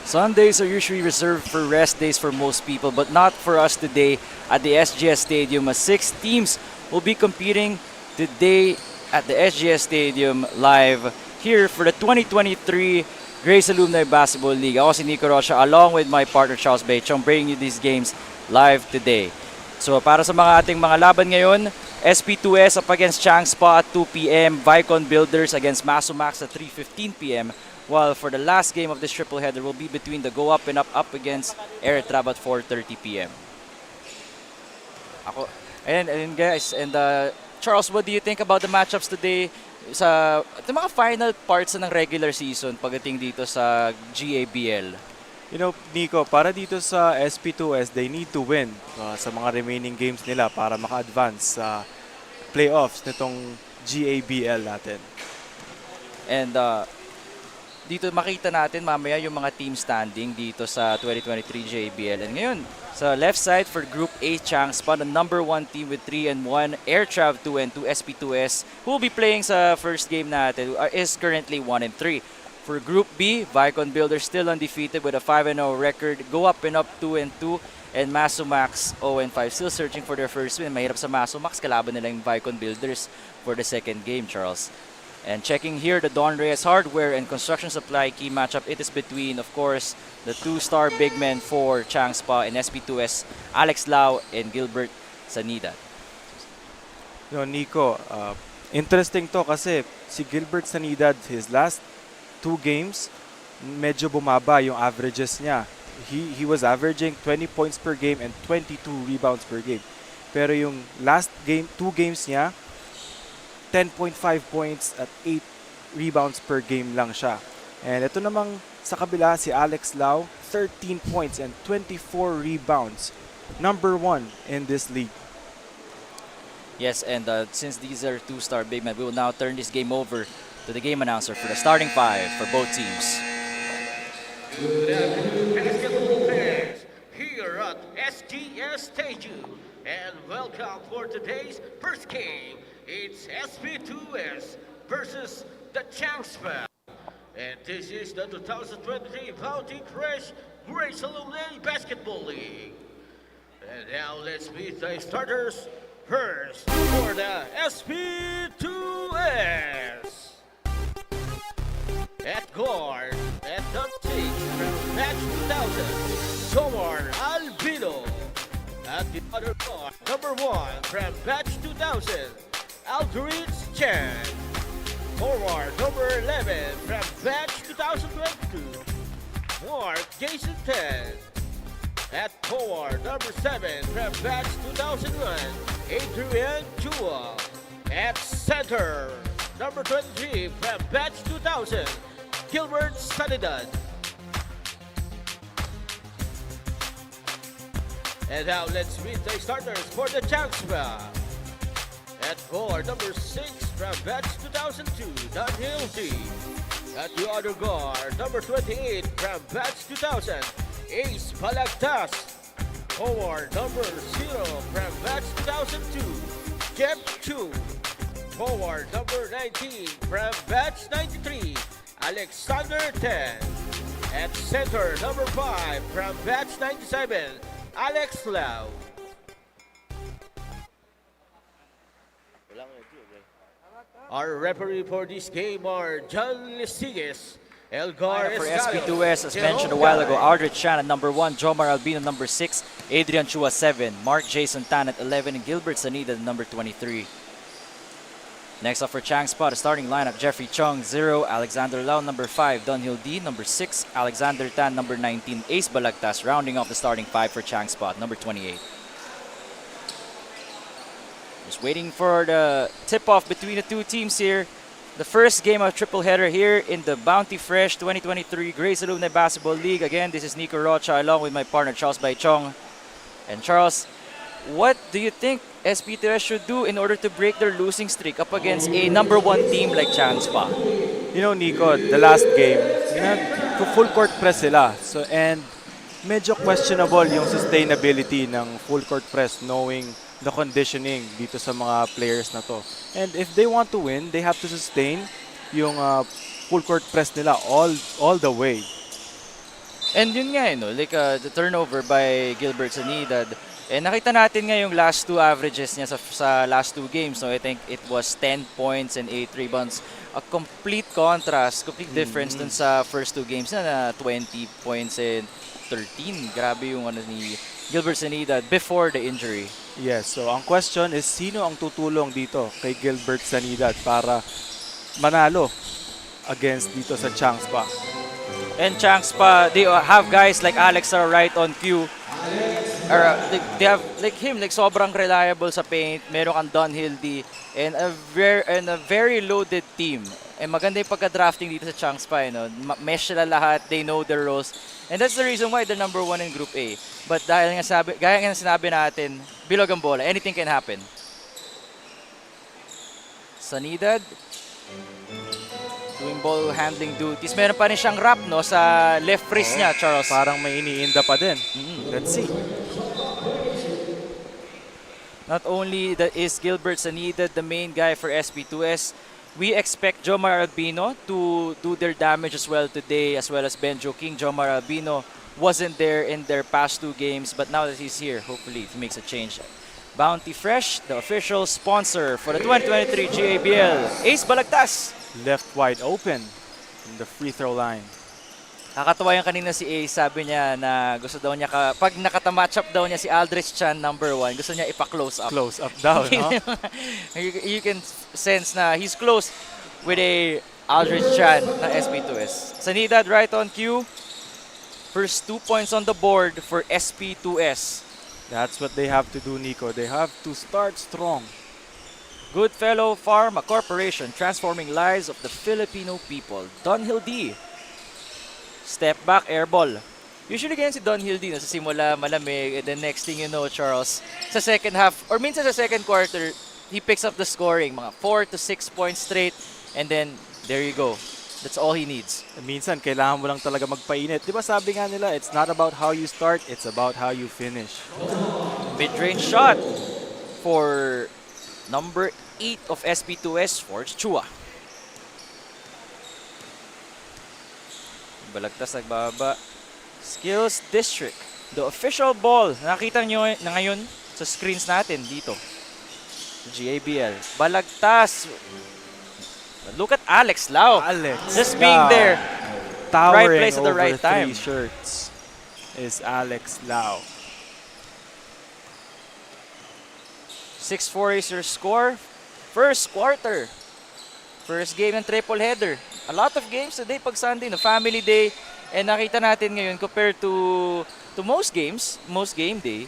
Sundays are usually reserved for rest days for most people, but not for us today at the SGS Stadium, as 6 teams will be competing today at the SGS Stadium live here for the 2023 Grace Alumni Basketball League. Ako si Nico Rocha along with my partner Charles Bechong bringing you these games live today. So para sa mga ating mga laban ngayon, SP2S up against CHANG Spa at 2 p.m. Vicon Builders against Masomax at 3:15 p.m. While for the last game of this triple header will be between the Go Up and Up against Eritrea at 4:30 p.m. And guys, and Charles, what do you think about the matchups today sa mga final parts ng regular season pagdating dito sa GABL? You know, Nico, para dito sa SP2S, they need to win sa mga remaining games nila para maka-advance sa playoffs nitong GABL natin. And dito makita natin mamaya yung mga team standing dito sa 2023 JBL. And ngayon, sa left side for Group A, CHANG Spa, the number 1 team with 3-1, Airtrav 2-2, SP2S, who will be playing sa first game natin, is currently 1-3. For Group B, Vicon Builders still undefeated with a 5-0 record, Go Up and Up 2-2, and Masomax 0-5, still searching for their first win. Mahirap sa Masomax, kalaban nila yung Vicon Builders for the second game, Charles. And checking here, the Don Reyes Hardware and Construction Supply key matchup, it is between, of course, the 2-star big men for CHANG Spa and SP2S, Alex Lau and Gilbert Sanida. You know, Nico, interesting to kasi si Gilbert Sanidad, his last 2 games, medyo bumaba yung averages niya. He was averaging 20 points per game and 22 rebounds per game. Pero yung last game, 2 games niya, 10.5 points at 8 rebounds per game lang siya. And ito namang sa kabila, si Alex Lau, 13 points and 24 rebounds. Number 1 in this league. Yes, and since these are 2-star big men, we will now turn this game over to the game announcer for the starting 5 for both teams. Good afternoon, basketball fans, here at SGS Stadium, and welcome for today's first game. It's SP2S versus the CHANG Spa, and this is the 2023 Bounty Fresh Grace Alumni Basketball League. And now let's meet the starters first for the SP2S. At guard, at the 6 from match 2000, Tomar Albino. At the other guard, number 1 from batch 2000, Aldrich Chang. Forward, number 11 from batch 2022, Mark Jason 10. At forward, number 7 from batch 2001, Adrian Chua. At center, number 23 from batch 2000, Gilbert Sanidad. And now let's meet the starters for the CHANG Spa. At guard, number 6 from batch 2002, Daniel D. At the other guard, number 28 from batch 2000, Ace Balagtas. Forward, number 0 from batch 2002, Jeff Chu. Forward, number 19 from batch 93, Alexander 10. At center, number 5 from batch 97, Alex Lau. Our referee for this game are John Lisiges, Elgar For Escalio, SP2S, as mentioned a Jerome while ago, Guy. Aldrich Chan at number 1, Jomar Albino number 6, Adrian Chua 7, Mark Jason Tan at 11, and Gilbert Sanida at number 23. Next up for CHANG Spa, the starting lineup, Jeffrey Chong 0, Alexander Lau number 5, Dunhill D number 6, Alexander Tan number 19, Ace Balagtas rounding off the starting 5 for CHANG Spa, number 28. Just waiting for the tip-off between the two teams here. The first game of triple header here in the Bounty Fresh 2023 Grace Alumni Basketball League. Again, this is Nico Rocha along with my partner Charles Baichong. And Charles, what do you think SP2S should do in order to break their losing streak up against a number 1 team like CHANG Spa? You know, Nico, the last game, full court press sila. So, and medyo questionable yung sustainability ng full court press knowing the conditioning dito sa mga players na to. And if they want to win, they have to sustain yung full court press nila all the way. And yun nga, no, like the turnover by Gilbert Sanidad. And nakita natin nga yung last two averages niya sa last two games. So I think it was 10 points and 8 rebounds. A complete contrast, complete difference dun sa first two games na 20 points and 13. Grabe yung ano ni Gilbert Sanidad before the injury. Yes, so ang question is sino ang tutulong dito kay Gilbert Sanidad para manalo against dito sa CHANG Spa? And Chang's pa, they have guys like Alex are right on cue. Or, they have like him, like sobrang reliable sa paint. Meron kang Don Hildy and a very loaded team. And maganda yung pagka-drafting dito sa Chang's pa, mesh sila lahat, they know their roles. And that's the reason why they're number 1 in Group A. But dahil nga gaya nga sinabi natin, bilog ang bola, anything can happen. Sanidad doing ball handling duties. Meron pa rin siyang wrap sa left wrist niya, Charles. Parang may iniinda pa din. Let's see. Not only is Gilbert Sanidad the main guy for SP2S, we expect Jomar Albino to do their damage as well today, as well as Benjo King. Jomar Albino wasn't there in their past two games, but now that he's here, hopefully he makes a change. Bounty Fresh, the official sponsor for the 2023 GABL. Ace Balagtas. Left wide open from the free throw line. Nakakatawa yung kanina si Ace, sabi niya na gusto daw niya, pag nakatamatch up daw niya si Aldrich Chan, number 1, gusto niya ipa-close up. Close up down, no? You can sense na he's close with a Aldrich Chan ng SP2S. Sanidad right on cue. First 2 points on the board for SP2S. That's what they have to do, Nico. They have to start strong. Goodfellow Pharma Corporation, transforming lives of the Filipino people. Don Hildy. Step back, air ball. Usually ganyan si Don Hildy, sa simula malamig, and then next thing you know, Charles, sa second half, or minsan sa second quarter, he picks up the scoring, mga 4 to 6 points straight, and then there you go. That's all he needs. Minsan, kailangan mo lang talaga magpainit. Di ba sabi nga nila, it's not about how you start, it's about how you finish. Mid-range shot for number 8 of SP2S, Forge Chua. Balagtas nagbaba. Skills District. The official ball. Nakita nyo na ngayon sa screens natin dito. GABL. Balagtas. Look at Alex Lau. Alex just being there. Towering Right place at the over right time. 3 shirts is Alex Lau. 6-4 is your score. First quarter. First game ng triple header. A lot of games today pag Sunday, family day. And nakita natin ngayon compared to most games, most game day,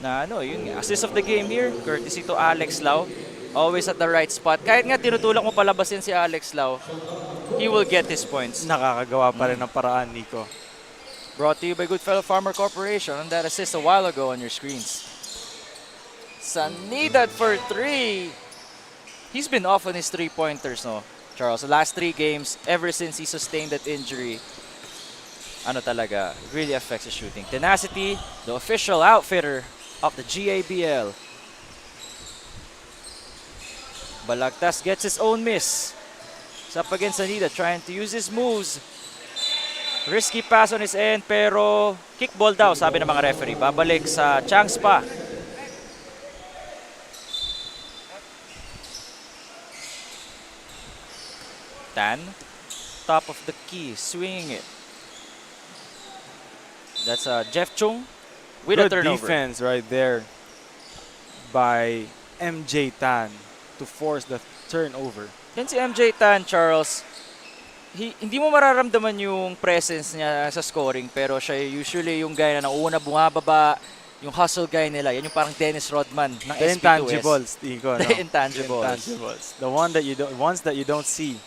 na yun nga, assist of the game here, courtesy to Alex Lau. Always at the right spot. Kahit nga tinutulak mo palabasin si Alex Lau, he will get his points. Nakakagawa pa rin ng paraan, Nico. Brought to you by Goodfellow Farmer Corporation on that assist a while ago on your screens. Sanidad for 3. He's been off on his 3-pointers, Charles. The last 3 games, ever since he sustained that injury, talaga, really affects his shooting. Tenacity, the official outfitter of the GABL. Balagtas gets his own miss. It's up against Sanidad, trying to use his moves. Risky pass on his end, pero kickball daw, sabi ng mga referee. Babalik sa CHANG Spa. Tan, top of the key, swinging it. That's Jeff Chung with a Good turnover. defense right there by MJ Tan to force the turnover. Yan si MJ Tan, Charles. Hindi mo mararamdaman yung presence niya sa scoring, pero siya usually yung guy na nauna bumababa, yung hustle guy nila. Yan yung parang Dennis Rodman ng SP2S. Intangibles, Nico. The intangibles. Intangibles. The ones that you don't see.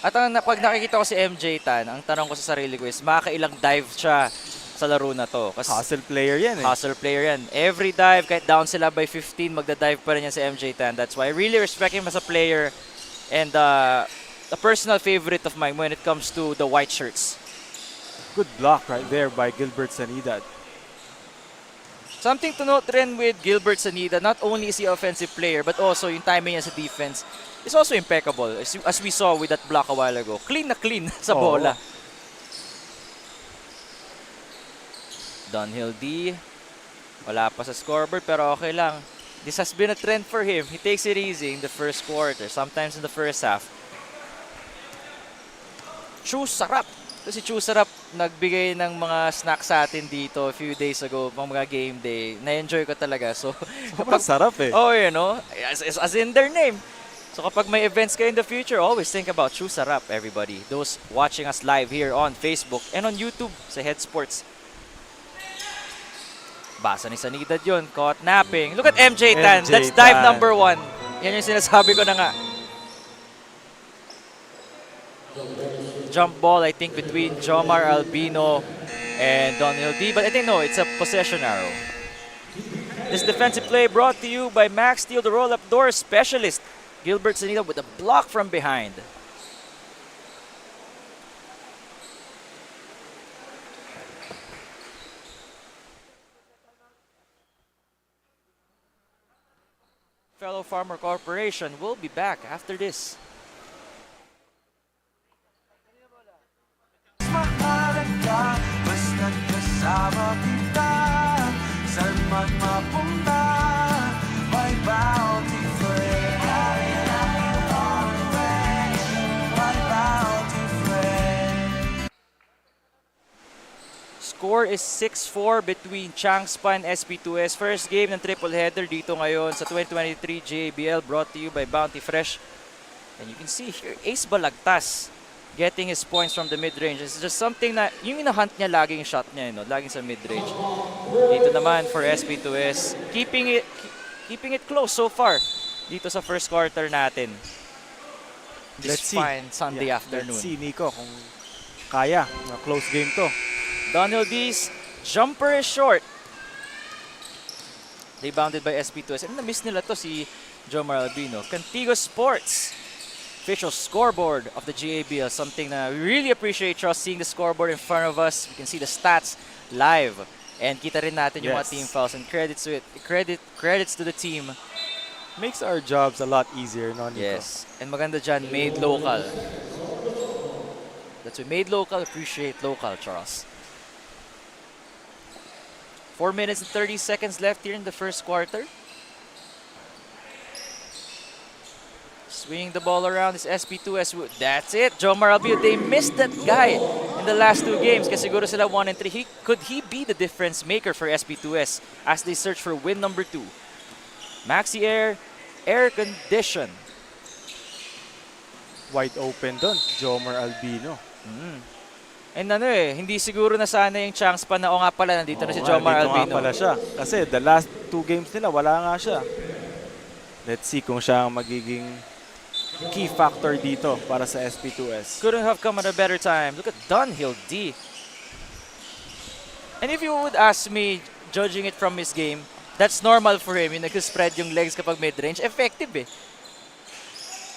At pag nakikita ko si MJ Tan, ang tanong ko sa sarili ko is, makakailang dive siya sa laro na to? Hustle player yan eh. Hustle player yan. Every dive, kahit down sila by 15, magda-dive pa rin yan si MJ Tan. That's why I really respect him as a player and a personal favorite of mine when it comes to the white shirts. Good block right there by Gilbert Sanidad. Something to note rin with Gilbert Sanidad, not only is he an offensive player, but also yung timing niya sa defense is also impeccable. As we saw with that block a while ago. Clean na clean sa bola. Dunhill D. Wala pa sa scoreboard pero okay lang. This has been a trend for him. He takes it easy in the first quarter, sometimes in the first half. Chu Sarap. Ito si Chu Sarap nagbigay ng mga snacks sa atin dito a few days ago, mga game day. Na-enjoy ko talaga. So, Sobrang sarap eh. oh, you know, as in their name. So kapag may events kayo in the future, always think about Chu Sarap, everybody. Those watching us live here on Facebook and on YouTube sa Head Sports. Basa ni Sanidad yun. Caught napping. Look at MJ Tan. MJ That's dive Tan. number 1. Yan yung sinasabi ko na nga. Jump ball, I think, between Jomar Albino and Donald D. But I think, no, it's a possession arrow. This defensive play brought to you by Max Steel, the roll-up door specialist. Gilbert Sanidad with a block from behind. Fellow Farmer Corporation will be back after this. Mahalaga, basta't kasama kita. Saan man mapunta, may bounty friend. My bounty friend. Score is 6-4 between CHANG and SP2S. First game ng triple header dito ngayon sa 2023 GABL, brought to you by Bounty Fresh. And you can see here, Ace Balagtas getting his points from the mid-range. It's just something na yung ina-hunt niya laging shot niya, you know, laging sa mid-range. Dito naman for SP2S, keeping it close so far dito sa first quarter natin. Let's This see. fine Sunday afternoon. Let's see, Nico, kung kaya. Close game to. Donald D's jumper is short. Rebounded by SP2S. And na-miss nila to si Jomar Albino. Cantigo Sports, official scoreboard of the GABL. Something na we really appreciate, Trust, seeing the scoreboard in front of us. We can see the stats live. And kita rin natin yung mga Yes. team fouls. And credits to it. Credits to the team. Makes our jobs a lot easier, no, Nico? Yes. And maganda dyan, made local. That's what made local, appreciate local, Charles. 4 minutes and 30 seconds left here in the first quarter. Swinging the ball around is SP2S. That's it. Jomar Albio, they missed that guy in the last two games. Kasi siguro sila 1 and 3. Could he be the difference maker for SP2S as they search for win number 2? Maxi air condition. Wide open doon, Jomar Albino. And hindi siguro na sana yung chance pa na, o nga pala, nandito na si Jomar Dito Albino. nga pala siya. Kasi the last 2 games nila, wala nga siya. Let's see kung siya ang magiging key factor dito para sa SP2S. Couldn't have come at a better time. Look at Dunhill D. And if you would ask me, judging it from his game, that's normal for him. Yung nag-spread yung legs kapag mid-range. Effective eh.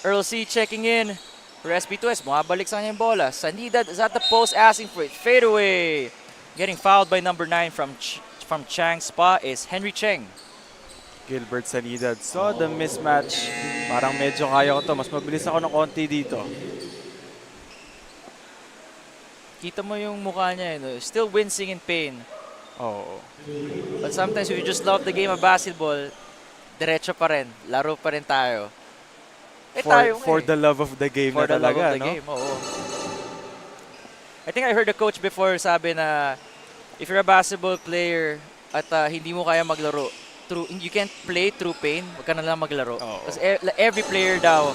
Earl C checking in for SP2S. Bumabalik sa kanya yung bola. Sanidad is at the post asking for it. Fade away. Getting fouled by number 9 from Chang Spa is Henry Cheng. Gilbert Sanidad. So, the mismatch, parang medyo kaya ko to. Mas mabilis ako ng konti dito. Kita mo yung mukha niya, still wincing in pain. Oo. But sometimes if you just love the game of basketball, diretso pa rin. Laro pa rin tayo. For the love of the game For na the love talaga, of the no? game, oo. I think I heard a coach before sabi na if you're a basketball player at hindi mo kaya maglaro, you can't play through pain, wag ka na lang maglaro. Oo. Kasi every player daw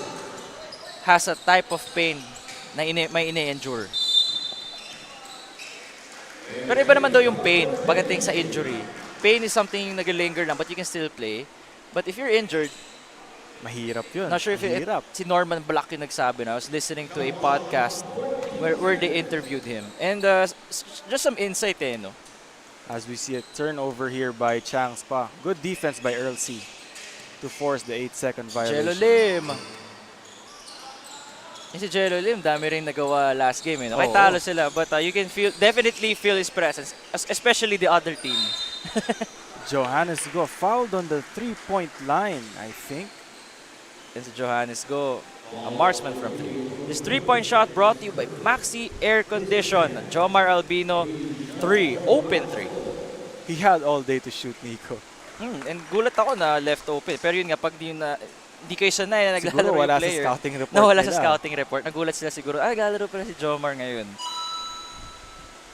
has a type of pain na may ine-endure. Pero iba naman daw yung pain pagdating sa injury. Pain is something yung nag-linger lang but you can still play. But if you're injured, Mahirap yun. not sure if Mahirap. si Norman Black yung nagsabi na. I was listening to a podcast where they interviewed him. And just some insight no? As we see a turnover here by Chang Spa. Good defense by Earl C to force the 8-second Jello violation. Lim. Yung si Jello Lim, dami rin nagawa last game. No? Kahit Oo. talo sila, but you can definitely feel his presence, especially the other team. Johannes Go fouled on the 3-point line, I think. And si Johannes Go, a marksman from 3. This 3-point shot brought to you by Maxi Air Condition. Jomar Albino, 3. Open 3. he had all day to shoot, Nico. And gulat ako na left open. Pero yun nga, pag di kayo sanay na naglalaro Siguro wala yung sa player. scouting report Wala sa nila. scouting report. Nagulat sila siguro, naglalaro pala si Jomar ngayon.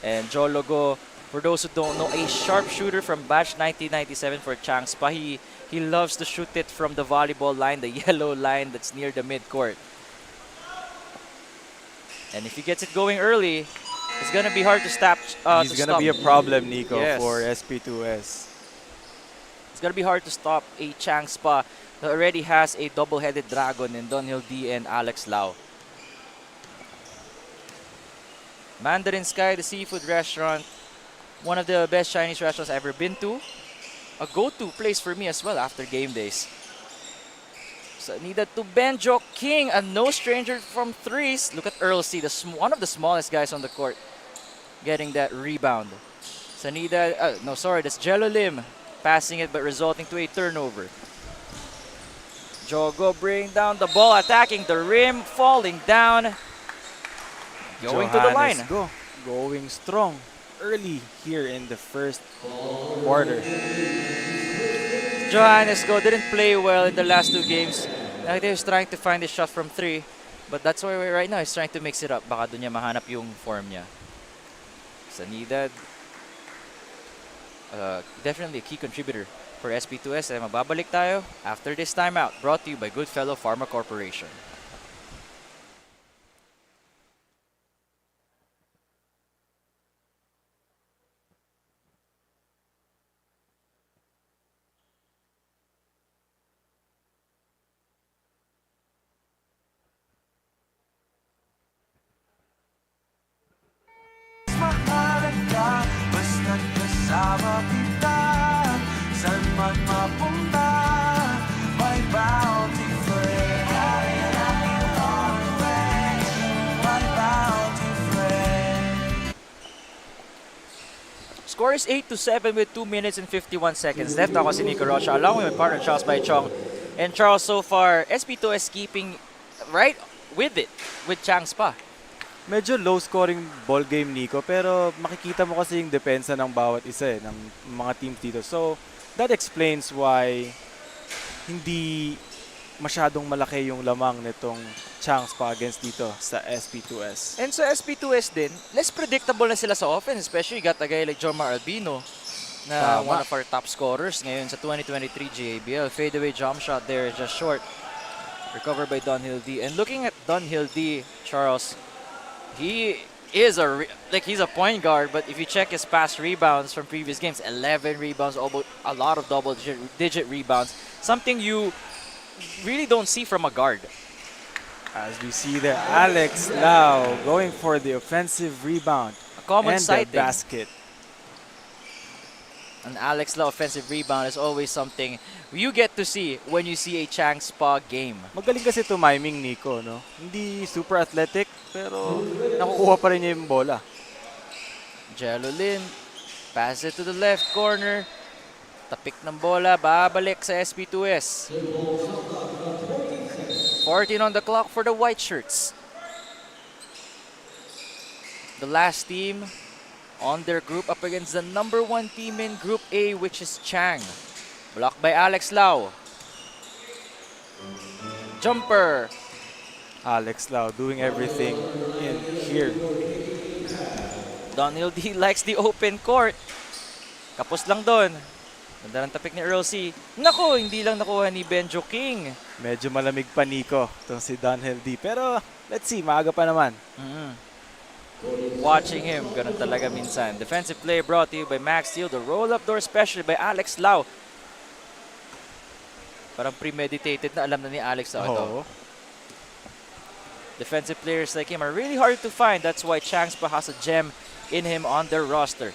And Jologo, for those who don't know, a sharpshooter from batch 1997 for Chang Spa. He loves to shoot it from the volleyball line, the yellow line that's near the midcourt. And if he gets it going early, it's gonna be hard to stop. He's gonna be a problem, Nico, Yes. for SP2S. It's gonna be hard to stop a Chang Spa that already has a double-headed dragon in Donhill D and Alex Lau. Mandarin Sky, the seafood restaurant, one of the best Chinese restaurants I've ever been to. A go-to place for me as well after game days. So needed to Benjo King, and no stranger from threes. Look at Earl C, one of the smallest guys on the court, getting that rebound. Sanida, that's Jello Lim passing it but resulting to a turnover. Jogo bring down the ball, attacking the rim, falling down. Going to the line. Go. Going strong early here in the first quarter. Johannes Go didn't play well in the last two games. He was trying to find a shot from three, but that's why right now he's trying to mix it up. Baka doon niya mahanap yung form niya. Sanidad, definitely a key contributor for SP2S. And mababalik tayo after this timeout. Brought to you by Goodfellow Pharma Corporation. Mahalaga, basta't kasama kita. Saan man mapunta, may bounty friend. My bounty friend. Score is 8-7 with 2 minutes and 51 seconds left. Ako si Nico Rocha along with my partner Charles Baichong. And Charles, so far, SP2S keeping right with it with Chang Spa. Medyo low-scoring ball game, Nico, pero makikita mo kasi yung depensa ng bawat isa ng mga teams dito. So, that explains why hindi masyadong malaki yung lamang nitong Chang Spa against dito sa SP2S. And sa SP2S din, less predictable na sila sa offense, especially got a guy like Jomar Albino na Tama. one of our top scorers ngayon sa 2023 GABL. Fadeaway jump shot there, just short. Recovered by Donhill D. And looking at Donhill D, Charles, he is he's a point guard, but if you check his past rebounds from previous games, 11 rebounds, a lot of double-digit rebounds, something you really don't see from a guard. As we see there, Alex Lau going for the offensive rebound A common and sighting. the basket. An Alex Lau offensive rebound is always something you get to see when you see a Chang Spa game. Magaling kasi tumiming, Nico, no? Hindi super athletic, pero nakukuha pa rin niya yung bola. Jello Lim, pass it to the left corner. Tapik ng bola, babalik sa SP2S. 14 on the clock for the white shirts. The last team on their group up against the number 1 team in Group A, which is Chang. Blocked by Alex Lau. Jumper. Alex Lau doing everything in here. Donald D likes the open court. Kapos lang doon. Ganda ng tapik ni Earl C. Naku, hindi lang nakuha ni Benjo King. Medyo malamig pa, Nico, itong si Donhill D. Pero let's see, maaga pa naman. Watching him, ganun talaga minsan. Defensive play brought to you by Max Steel. The roll-up door special by Alex Lau. Parang premeditated na alam na ni Alex Lau ito. Oo. Defensive players like him are really hard to find. That's why Chang Spa has a gem in him on their roster.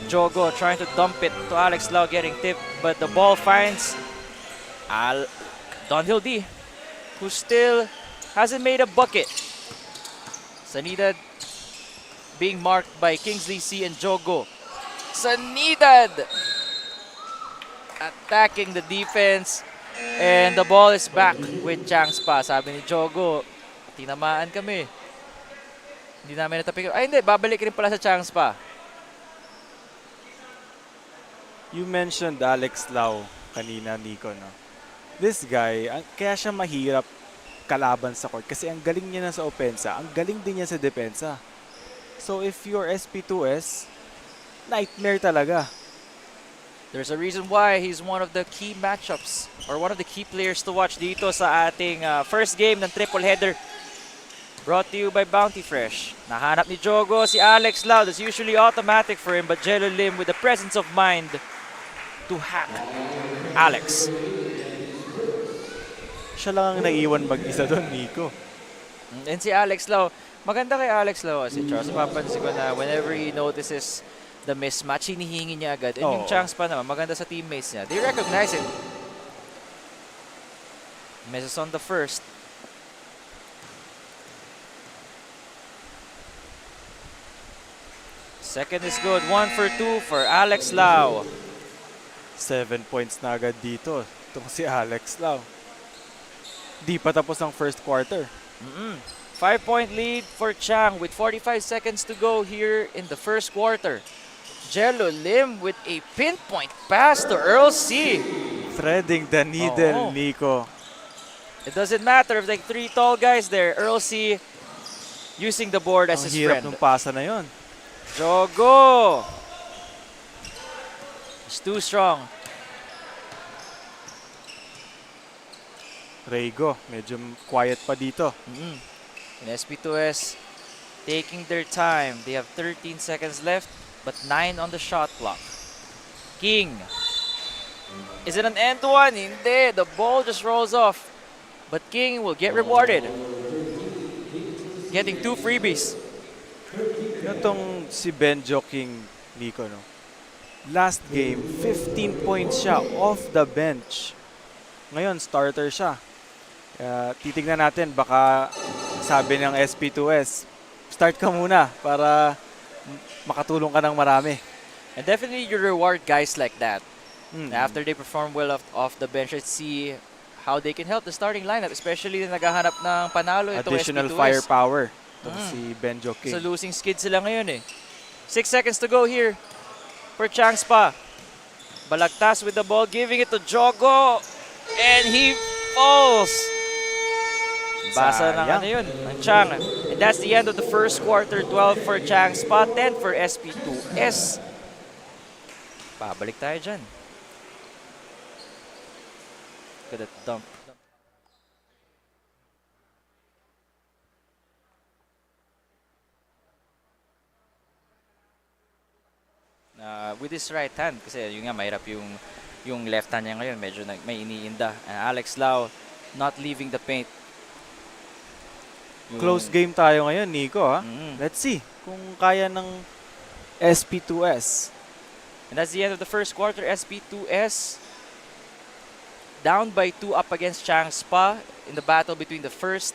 Jogo trying to dump it to Alex Lau, getting tipped, but the ball finds Donhill D, who still hasn't made a bucket. Sanidad being marked by Kingsley C and Jogo. Sanidad attacking the defense, and the ball is back with Chang Spa. Sabi ni Jogo, tinamaan kami. Hindi namin natapik. Ay hindi, babalik rin pala sa Chang Spa. You mentioned Alex Lau kanina, Nico, no? This guy, kaya siya mahirap kalaban sa court kasi ang galing niya na sa opensa, ang galing din niya sa depensa. So if you're SP2S, nightmare talaga. There's a reason why he's one of the key matchups or one of the key players to watch dito sa ating first game ng triple header. Brought to you by Bounty Fresh. Nahanap ni Jogo si Alex Lau. That's usually automatic for him, but Jello Lim with the presence of mind to hack Alex. Siya lang ang naiwan mag-isa doon, Nico. And si Alex Lau, maganda kay Alex Lau kasi Charles, mapapansin ko na whenever he notices the mismatch, hinihingi niya agad. And yung chance pa naman, maganda sa teammates niya. They recognize it. Misses on the first. Second is good. 1 for 2 for Alex Lau. 7 points na agad dito. Itong si Alex Lau. Di pa tapos ang first quarter. 5-point lead for Chang with 45 seconds to go here in the first quarter. Jello Lim with a pinpoint pass to Earl C. Threading the needle, Nico. It doesn't matter if like 3 tall guys there. Earl C using the board as Ang his hirap friend. ng pasa na yon. Jogo! It's too strong. Rego, medyo quiet pa dito. And SP2S taking their time. They have 13 seconds left, but 9 on the shot clock. King. Is it an end one? Hindi. The ball just rolls off. But King will get rewarded. Getting 2 freebies. Itong si Benjo King, Nico, no? Last game, 15 points siya off the bench. Ngayon, starter siya. Titignan natin, baka sabi ng SP2S, start ka muna para makatulong ka ng marami. And definitely you reward guys like that. After they perform well off the bench, let's see how they can help the starting lineup, especially na naghahanap ng panalo itong Additional SP2S. firepower. Itong si Benjo King. So losing skid sila ngayon eh. 6 seconds to go here for Chang Spa. Balagtas with the ball, giving it to Jogo. And he falls. Basa ng ano yun, ng Chang. And that's the end of the first quarter. 12 for Chang Spa, 10 for SP2S. Pabalik tayo dyan. Look at that dump. With his right hand, kasi yun nga, mahirap yung left hand niya ngayon, medyo may iniinda. Alex Lau not leaving the paint. Close game tayo ngayon, Nico. Ha? Let's see kung kaya ng SP2S. And that's the end of the first quarter. SP2S down by 2 up against Chang Spa in the battle between the first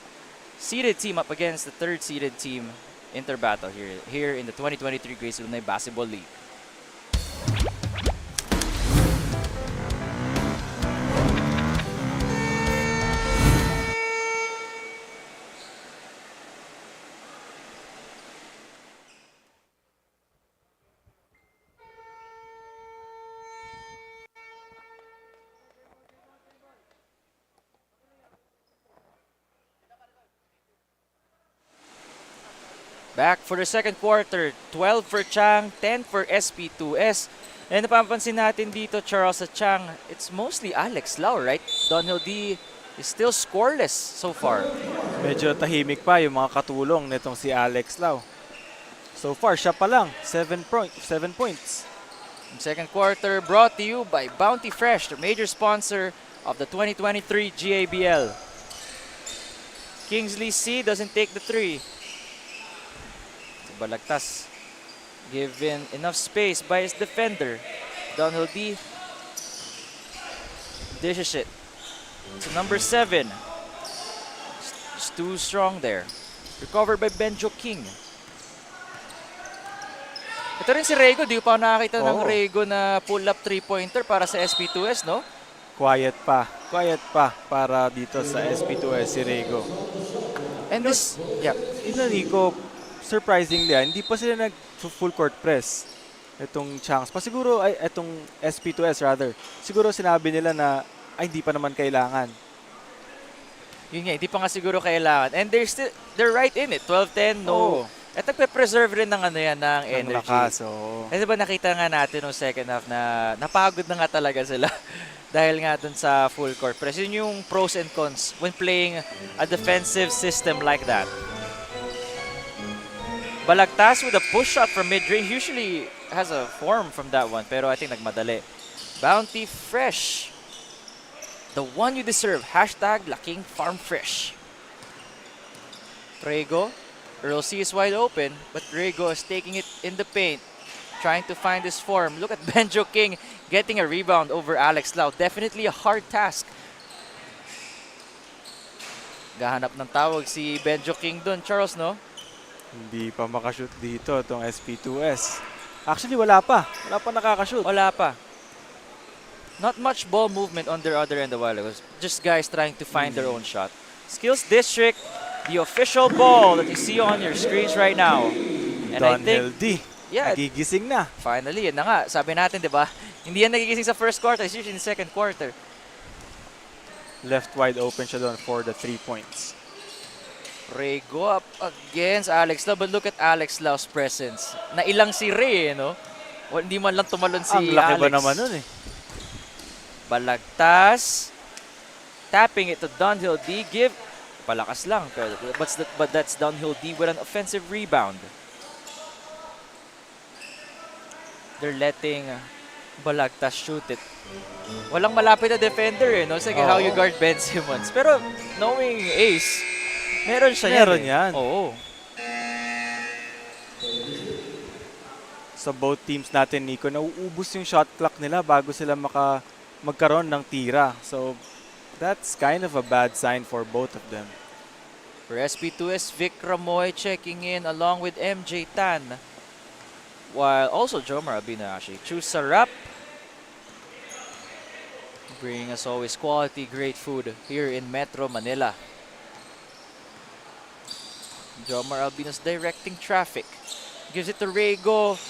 seeded team up against the third seeded team. Inter battle here in the 2023 Grace Lunay Basketball League. Back for the second quarter, 12 for Chang, 10 for SP2S. And napapansin natin dito, Charles, at Chang, it's mostly Alex Lau, right? Donald D is still scoreless so far. Medyo tahimik pa yung mga katulong nitong si Alex Lau. So far, siya pa lang, 7 points. Second quarter brought to you by Bounty Fresh, the major sponsor of the 2023 GABL. Kingsley C doesn't take the 3. Balagtas given enough space by his defender. Donald D dishes it to number 7. It's too strong there. Recovered by Benjo King. Ito rin si Rego. Di ko pa nakakita ng Rego na pull-up 3-pointer para sa SP2S, no? Quiet pa para dito sa SP2S si Rego. And this, yeah. Nico, surprisingly, hindi pa sila nag full court press. Itong Changs pa. Siguro, ay, itong SP2S rather. Siguro sinabi nila na, ay, hindi pa naman kailangan. Yun nga, hindi pa nga siguro kailangan. And they're right in it. 12-10, no. Oo. At nagpe-preserve rin ng ano yan, ng Ng energy. lakas, oo. Kasi ba nakita nga natin noong second half na napagod na nga talaga sila dahil nga dun sa full court press. Yun yung pros and cons when playing a defensive system like that. Balagtas with a push shot from mid-range. Usually has a form from that one, pero I think nagmadali. Bounty fresh. The one you deserve. Hashtag Laking Farm Fresh. Rego. Earl C is wide open, but Rego is taking it in the paint. Trying to find his form. Look at Benjo King getting a rebound over Alex Lau. Definitely a hard task. Gahanap ng tawag si Benjo King dun, Charles, no? Hindi pa makashoot dito itong SP2S. Actually, wala pa. Wala pa nakakashoot. Wala pa. Not much ball movement on their other end a while ago. Just guys trying to find their own shot. Skills District, the official ball that you see on your screens right now. And I think, D. yeah, Nagigising na. finally, yan na nga. Sabi natin, di ba? Hindi yan nagigising sa first quarter. It's usually in the second quarter. Left wide open siya doon for the 3 points. Rego up against Alex Lau. But look at Alex Lau's presence. Nailang si Ray, no? Hindi man lang tumalon si Ang laki Alex. ba naman nun eh. Balagtas. Tapping it to Dunhill D. Give. Palakas lang. But that's Dunhill D with an offensive rebound. They're letting Balagtas shoot it. Walang malapit na defender eh. No? It's like how you guard Ben Simmons. Pero knowing Ace, meron siya Meron yan. yan. Oo. Sa both teams natin, Nico, nauubos yung shot clock nila bago sila magkaroon ng tira. So, that's kind of a bad sign for both of them. For SP2S, Vic Ramoy checking in along with MJ Tan. While also Jomar Abina actually. Choose Sarap. Bringing us always quality, great food here in Metro Manila. Jomar Albino's directing traffic. Gives it to Rego.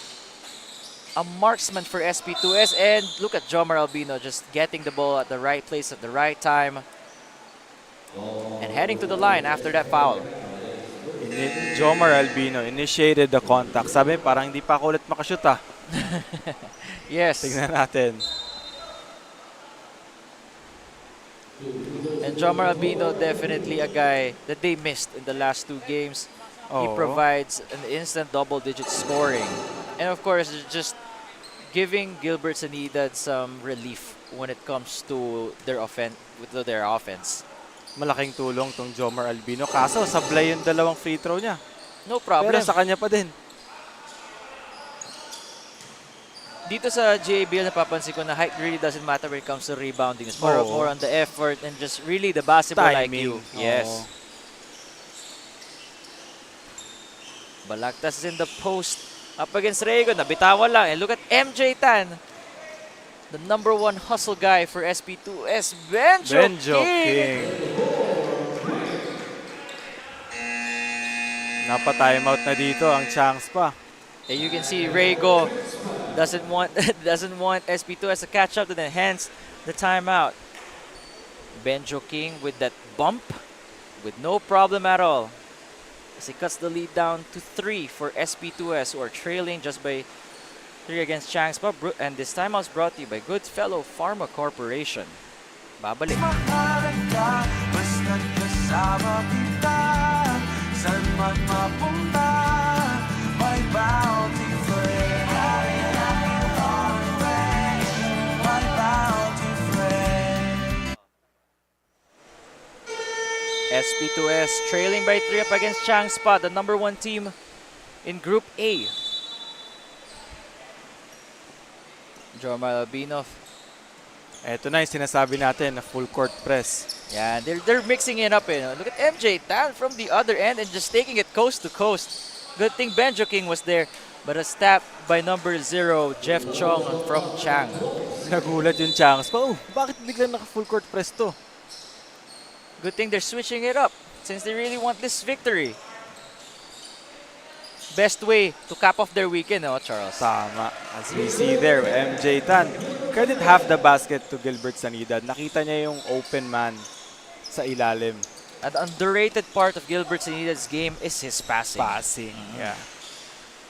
A marksman for SP2S. And look at Jomar Albino just getting the ball at the right place at the right time. And heading to the line after that foul. Jomar Albino initiated the contact. Sabi, parang hindi pa ako ulit makashoot ah. Yes. Tignan natin. And Jomar Albino, definitely a guy that they missed in the last two games. He Oo. provides an instant double-digit scoring. And of course, just giving Gilbert Sanidad some relief when it comes to their offense. Malaking tulong tong Jomar Albino. Kaso, sablay yung dalawang free throw niya. No problem. Pero sa kanya pa din. Dito sa GABL, napapansin ko na height really doesn't matter when it comes to rebounding. It's more, Oo. more on the effort and just really the basketball Timing. IQ. Yes. Oo. Balagtas is in the post. Up against Rego. Nabitawan lang. And look at MJ Tan. The #1 hustle guy for SP2S. Benjo King. Napa-timeout na dito ang Changs pa. And you can see Rego doesn't want SP2S to catch up to them, hence the timeout. Benjo King with that bump with no problem at all. As he cuts the lead down to 3 for SP2S, who are trailing just by 3 against Chang's Pub. And this timeout is brought to you by Goodfellow Pharma Corporation. Babalik. Mahalaga, basta't kasama kita. Saan man mapunta, may bounty friend. My bounty friend. SP2S trailing by 3 up against Chang's Spot, the #1 team in Group A. Jomar Albino. Eto na yung sinasabi natin na full court press. Yeah, they're mixing it up. Look at MJ Tan from the other end and just taking it coast to coast. Good thing Benjo King was there, but a stop by #0, Jeff Chong from Chang. Nagulat yung Changs pa. Oh, bakit biglang naka full court press to? Good thing they're switching it up since they really want this victory. best way to cap off their weekend, no, Charles? Tama. As we see there, MJ Tan. Credit half the basket to Gilbert Sanidad. Nakita niya yung open man sa ilalim. An underrated part of Gilbert Sanidad's game is his passing. Passing. Yeah.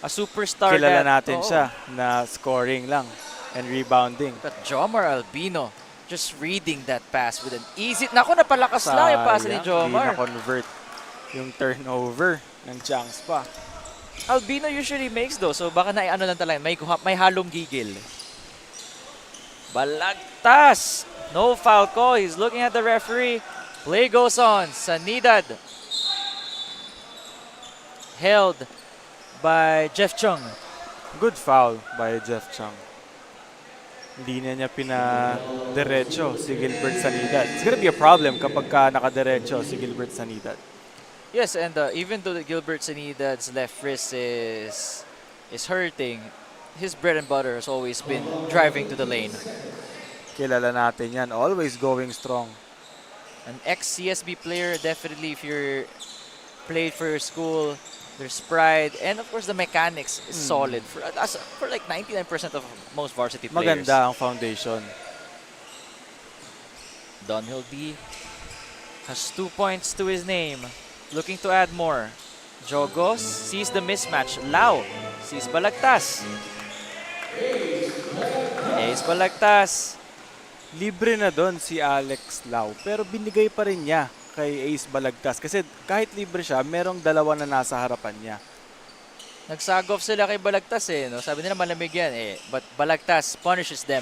A superstar Kilala that, natin siya na scoring lang and rebounding. But Jomar Albino just reading that pass with an easy... Naku, napalakas lang yung pass ni Jomar. Hindi na-convert yung turnover ng Changs pa. Albino usually makes though, so baka na ano lang talaga, may halong gigil. Balagtas! No foul call. He's looking at the referee. Play goes on. Sanidad. Held by Jeff Chung. Good foul by Jeff Chang. Hindi na niya pina-diretso si Gilbert Sanidad. It's gonna be a problem kapag ka naka-diretso si Gilbert Sanidad. Yes, and even though the Gilbert Sanidad's left wrist is hurting, his bread and butter has always been driving to the lane. Kilala natin yan. Always going strong. An ex-CSB player, definitely if you're played for your school, there's pride, and of course the mechanics is solid for like 99% of most varsity players. Maganda ang foundation. Dunhill B has 2 points to his name, looking to add more. Jogos sees the mismatch. Lau sees Balagtas. Ace Balagtas. Libre na doon si Alex Lau, pero binigay pa rin niya kay Ace Balagtas kasi kahit libre siya, merong dalawa na nasa harapan niya. Nagsagoff sila kay Balagtas no? Sabi nila malamig yan but Balagtas punishes them.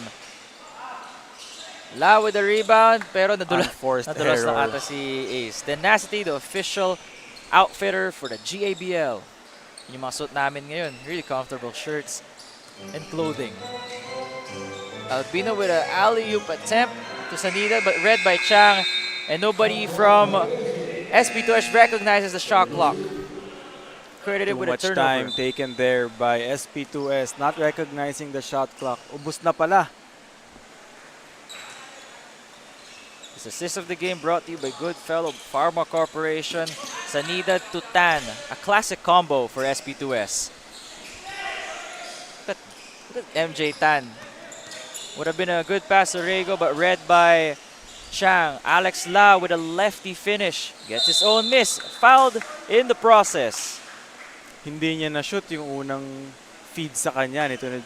Lau with the rebound, pero nadulas error. na ata si Ace. Tenacity, the official outfitter for the GABL. Yung mga suit namin ngayon, really comfortable shirts and clothing. Albino with an alley-oop attempt to Sanidad, but read by Chang, and nobody from SP2S recognizes the shot clock. Credited with a Too much turnover. time taken there by SP2S, not recognizing the shot clock. Ubus na pala. This assist of the game brought to you by good fellow Pharma Corporation. Sanidad to Tan, a classic combo for SP2S. Look at MJ Tan. Would have been a good pass to Rego, but read by Chang. Alex La with a lefty finish. Gets his own miss. Fouled in the process. Hindi niya na-shoot yung unang feed sa kanya nito ni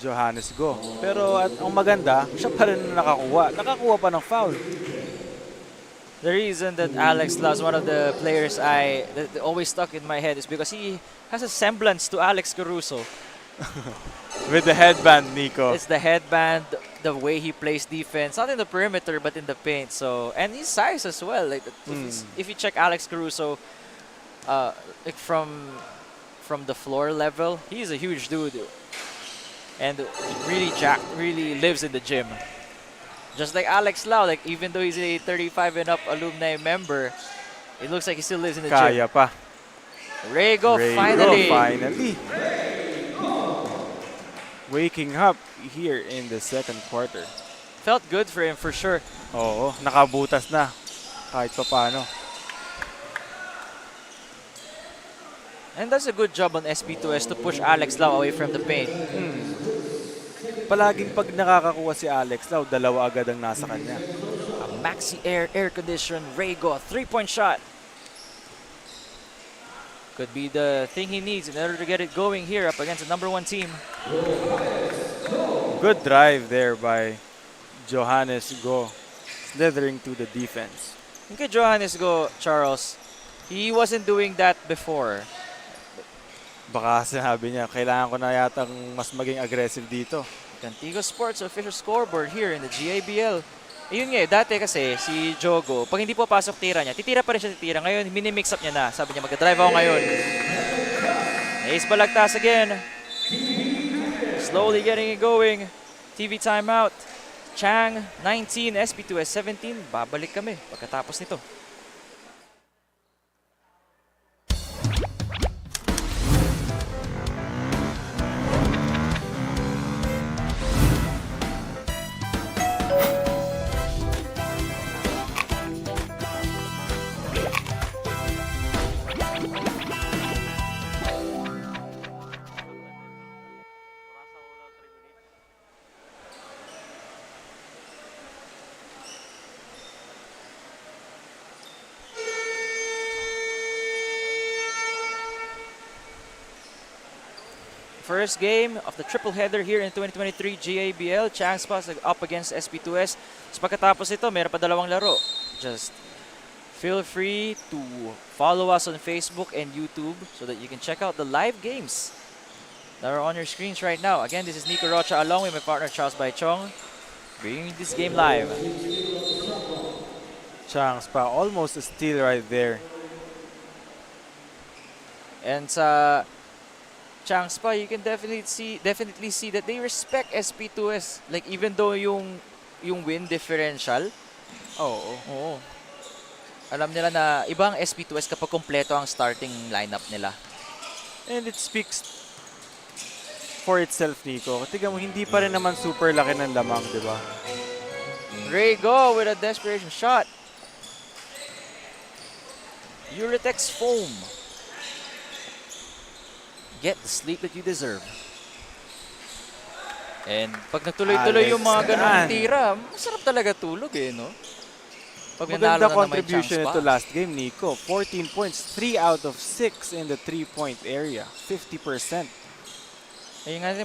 Johannes Go. Pero at ang maganda, siya pa rin nakakuha. Nakakuha pa ng foul. The reason that Alex La is one of the players that always stuck in my head is because he has a semblance to Alex Caruso. With the headband, Nico. It's the headband, the way he plays defense, not in the perimeter but in the paint. So, and his size as well. Like if you check Alex Caruso, like from the floor level, he's a huge dude, and really jacked, really lives in the gym. Just like Alex Lau, like even though he's a 35 and up alumni member, it looks like he still lives in the gym. Kaya pa. Rego finally. Waking up here in the second quarter. Felt good for him for sure. Oo, nakabutas na. Kahit pa paano. And that's a good job on SP2S to push Alex Lau away from the paint. Palaging pag nakakakuha si Alex Lau, dalawa agad ang nasa kanya. A maxi air conditioned Rego, a 3-point shot. Could be the thing he needs in order to get it going here up against the #1 team. Good drive there by Johannes Go, slithering to the defense. Yung kay Johannes Go, Charles, he wasn't doing that before. Baka sinabi niya, kailangan ko na yatang mas maging aggressive dito. Cantigo Sports official scoreboard here in the GABL. Yun nga, dati kasi si Jogo, pag hindi po pasok tira niya, titira pa rin siya titira. Ngayon, minimix up niya na. Sabi niya, magka-drive ako ngayon. Ace Balagtas again. Slowly getting it going. TV timeout. Chang, 19, SP2S 17. Babalik kami pagkatapos nito. first game of the triple header here in 2023 GABL. Chang Spa up against SP2S. So pagkatapos ito, meron pa dalawang laro. Just feel free to follow us on Facebook and YouTube so that you can check out the live games that are on your screens right now. Again, this is Nico Rocha along with my partner Charles Baichong, bringing this game live. Chang Spa, almost a steal right there. And sa Chang Spa, you can definitely see that they respect SP2S. Like even though yung win differential, oo. Alam nila na ibang SP2S kapag kompleto ang starting lineup nila. And it speaks for itself, Nico. Tignan mo, hindi pa rin naman super laki ng lamang, di ba? Ray go with a desperation shot. Uritex foam. Get the sleep that you deserve. And pag nagtuloy-tuloy yung mga ganung tira, masarap talaga tulog eh, no? Pag Maganda nanalo na naman yung contribution Chang Spa. ito last game, Nico. 14 points, 3 out of 6 in the 3-point area. 50%. Ayun nga,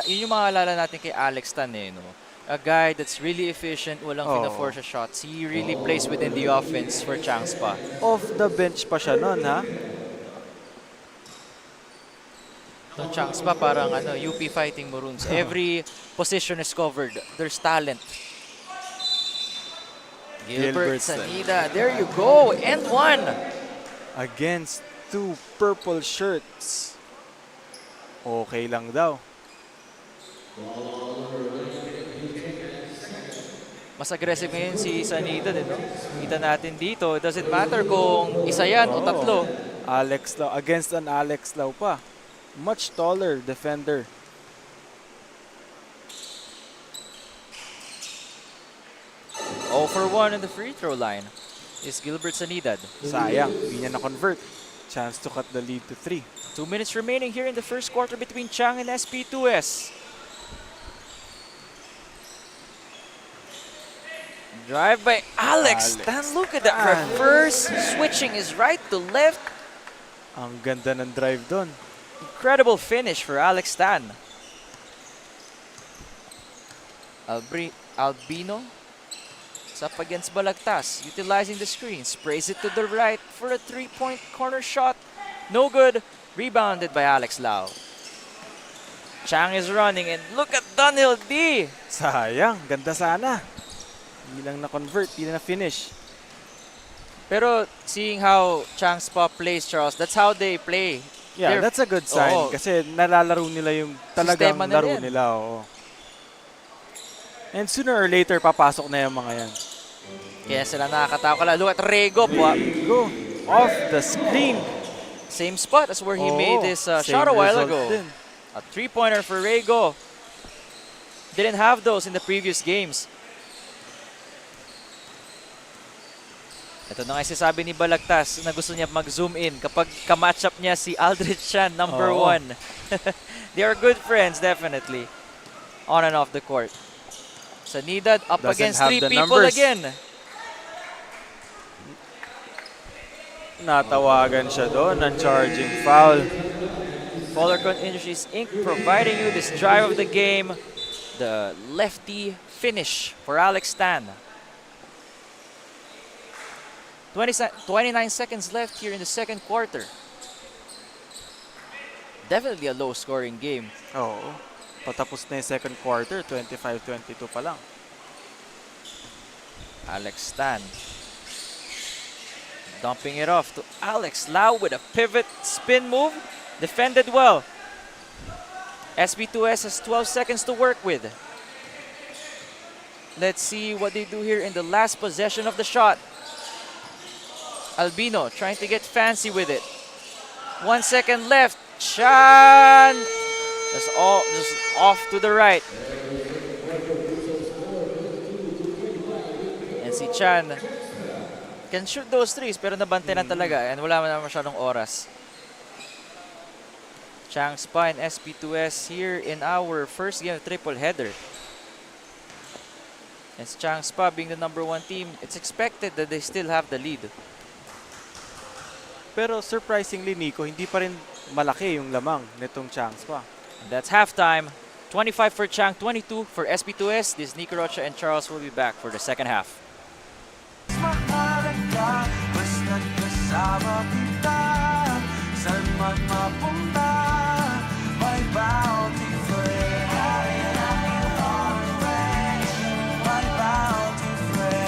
yun yung maalala natin kay Alex Tan eh, no? A guy that's really efficient, walang fina-force shots. He really plays within the offense for Chang Spa. Off the bench pa siya nun, ha? Itong Chang Spa parang UP Fighting Maroons. Every position is covered. There's talent. Gilbert Sanida, there you go, and one. Against 2 purple shirts. Okay lang daw. Mas aggressive ngayon si Sanida din, no? Kita natin dito, it doesn't matter kung isa yan o tatlo. Alex Lau, against an Alex Lau pa. Much taller defender. Oh for 1 in the free throw line is Gilbert Sanidad. Sayang, hindi niya na-convert. Chance to cut the lead to 3. 2 minutes remaining here in the first quarter between Chang and SP2S. Drive by Alex. Tan, look at that. Reverse switching is right to left. Ang ganda ng drive doon. Incredible finish for Alex Tan. Albino. It's up against Balagtas, utilizing the screen. Sprays it to the right for a 3-point corner shot. No good. Rebounded by Alex Lau. Chang is running and look at Dunhill D. Sayang, ganda sana. Hindi lang na-convert, hindi na finish. Pero seeing how Chang Spa plays, Charles, that's how they play. Yeah, that's a good sign. Oo. Kasi nalalaro nila yung talagang Sistema nila laro yan. nila. Oo. And sooner or later, papasok na yung mga yan. Kaya sila nakakatawa. Look at Rego. Go. Off the screen. Same spot as where he made this Same shot a while result ago. din. A 3-pointer for Rego. Didn't have those in the previous games. Ito na nga sinasabi ni Balagtas na gusto niya mag-zoom in kapag ka-matchup niya si Aldrich Chan, number 1. They are good friends, definitely. On and off the court. Sanidad up Doesn't against have 3 the people numbers. again. Natawagan siya doon ng charging foul. Polarcon Industries Inc. providing you this drive of the game. The lefty finish for Alex Tan. 29 seconds left here in the second quarter. Definitely a low-scoring game. Oo. Patapos na yung second quarter, 25-22 pa lang. Alex Tan. Dumping it off to Alex Lau with a pivot spin move. Defended well. SP2S has 12 seconds to work with. Let's see what they do here in the last possession of the shot. Albino trying to get fancy with it. 1 second left. Chan! Just off to the right. And si Chan can shoot those threes pero nabante na talaga and wala na masyadong oras. Chang Spa and SP2S here in our first game of triple header. And Chang Spa being the number 1 team, it's expected that they still have the lead. Pero surprisingly, Nico, hindi pa rin malaki yung lamang nitong Chang Spa. And that's halftime. 25 for Chang, 22 for SP2S. This is Nico Rocha and Charles will be back for the second half. Mahalaga, basta't kasama kita. San man mapunta, may bounty friend. Carrying up you on the way, my bounty friend.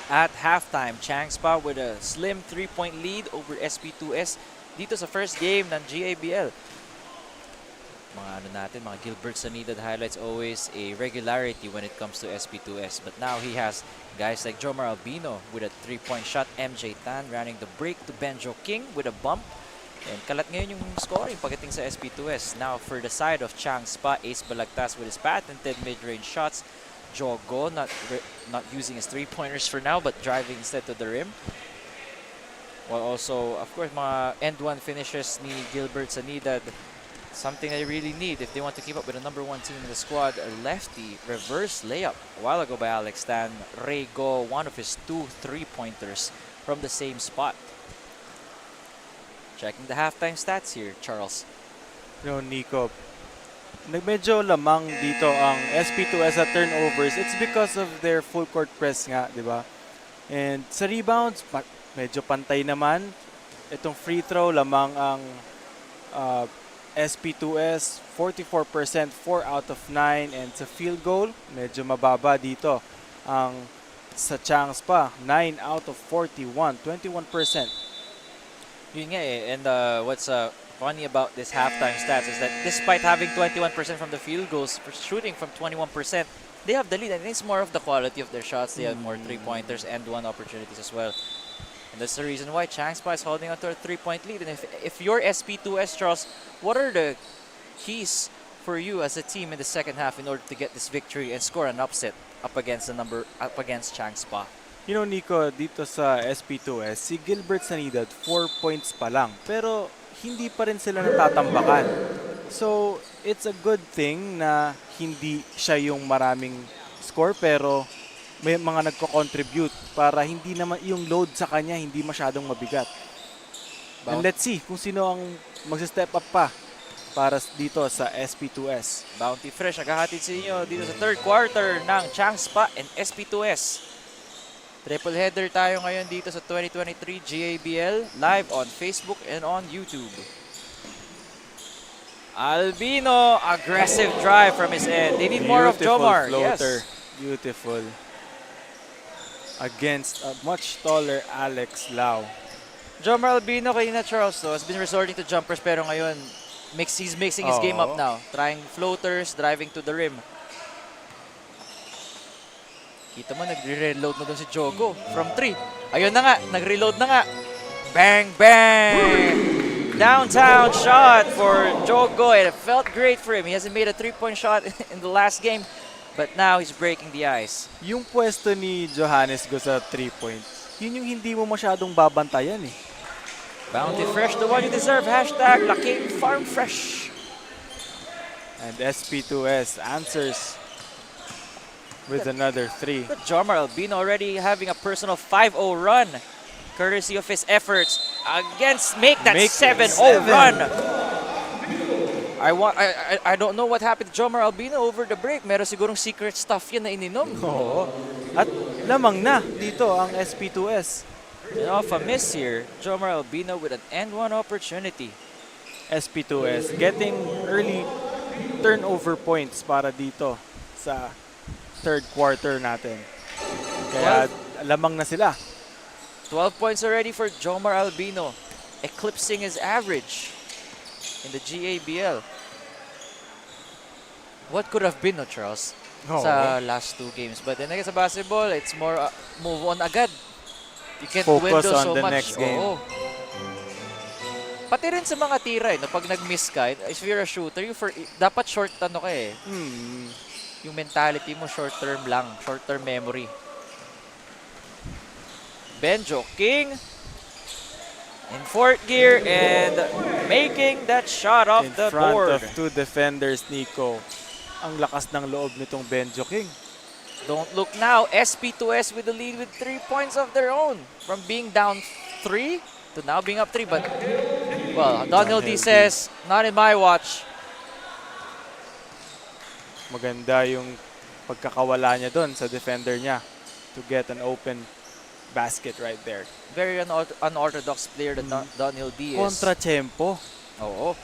At halftime, Chang Spa with a slim 3-point lead over SP2S dito sa first game ng GABL. Mga ano natin, mga Gilbert Sanidad highlights always a regularity when it comes to SP2S. But now he has guys like Jomar Albino with a 3-point shot, MJ Tan running the break to Benjo King with a bump. And kalat ngayon yung scoring pagdating sa SP2S. Now for the side of Chang Spa, Ace Balagtas with his patented mid-range shots. Jogo not using his 3-pointers for now but driving instead to the rim. While also, of course, mga end-one finishes ni Gilbert Sanidad. Something they really need if they want to keep up with the #1 team in the squad. A lefty reverse layup a while ago by Alex Tan. Ray Go, one of his 2 3-pointers from the same spot. Checking the halftime stats here, Charles. Nico, medyo lamang dito ang SP2S at turnovers. It's because of their full court press nga, di ba? And sa rebounds, medyo pantay naman. Itong free throw, lamang ang SP2S, 44%, 4 out of 9. And sa field goal, medyo mababa dito. Ang sa Chang Spa, 9 out of 41, 21%. Yun nga eh. And what's funny about this halftime stats is that despite having 21% from the field goals, for shooting from 21%, they have the lead. I think it's more of the quality of their shots. They have more 3-pointers and 1 opportunities as well. And that's the reason why Chang Spa is holding on to a 3-point lead. And if you're SP2S, Charles, what are the keys for you as a team in the second half in order to get this victory and score an upset up against Chang Spa? Nico, dito sa SP2S, si Gilbert Sanidad, 4 points pa lang. Pero hindi pa rin sila natatambakan. So, it's a good thing na hindi siya yung maraming score pero may mga nagko-contribute para hindi naman yung load sa kanya hindi masyadong mabigat. And let's see kung sino ang magsi-step up pa para dito sa SP2S. Bounty Fresh, naghahatid sa inyo dito sa third quarter ng Chang Spa and SP2S. Triple header tayo ngayon dito sa 2023 GABL live on Facebook and on YouTube. Albino, aggressive drive from his end. They need more of Beautiful Jomar. floater. Yes. Beautiful. Against a much taller Alex Lau. Jomar Albino kay na Charles though, has been resorting to jumpers pero ngayon he's mixing his game up Oo. now. Trying floaters, driving to the rim. Kita mo, nagre-reload na doon si Jogo from 3. Ayun na nga, nag-reload na nga. Bang, bang! Downtown shot for Jogo. It felt great for him. He hasn't made a 3-point shot in the last game, but now he's breaking the ice. Yung pwesto ni Johannes Go sa 3-point, yun yung hindi mo masyadong babantayan eh. Bounty Fresh, the one you deserve. Hashtag Laking Farm Fresh. And SP2S answers with another 3. But Jomar Albino already having a personal 5-0 run, courtesy of his efforts against make that 7-0 run. I don't know what happened to Jomar Albino over the break. Meron sigurong secret stuff yan na ininom. Oo. At lamang na dito ang SP2S. And off a miss here, Jomar Albino with an end-one opportunity. SP2S getting early turnover points para dito sa third quarter natin. Kaya lamang na sila. 12 points already for Jomar Albino, eclipsing his average in the GABL. What could have been, no, Charles, sa last 2 games. But then again, sa basketball, it's more move on agad. You can't Focus window on so the much. next game. Oo. Pati rin sa mga tira, no, pag nag-miss ka, if you're a shooter, dapat short ano ka eh. Yung mentality mo, short-term lang, short-term memory. Benjo King in fourth gear and making that shot off In the front board. of 2 defenders, Nico. Ang lakas ng loob nitong Benjo King. Don't look now. SP2S with the lead with 3 points of their own. From being down 3 to now being up 3. But, well, Donald D says, not in my watch. Maganda yung pagkakawala niya doon sa defender niya to get an open basket right there. Very unorthodox player that Donald D is. Kontra-tempo. Oo.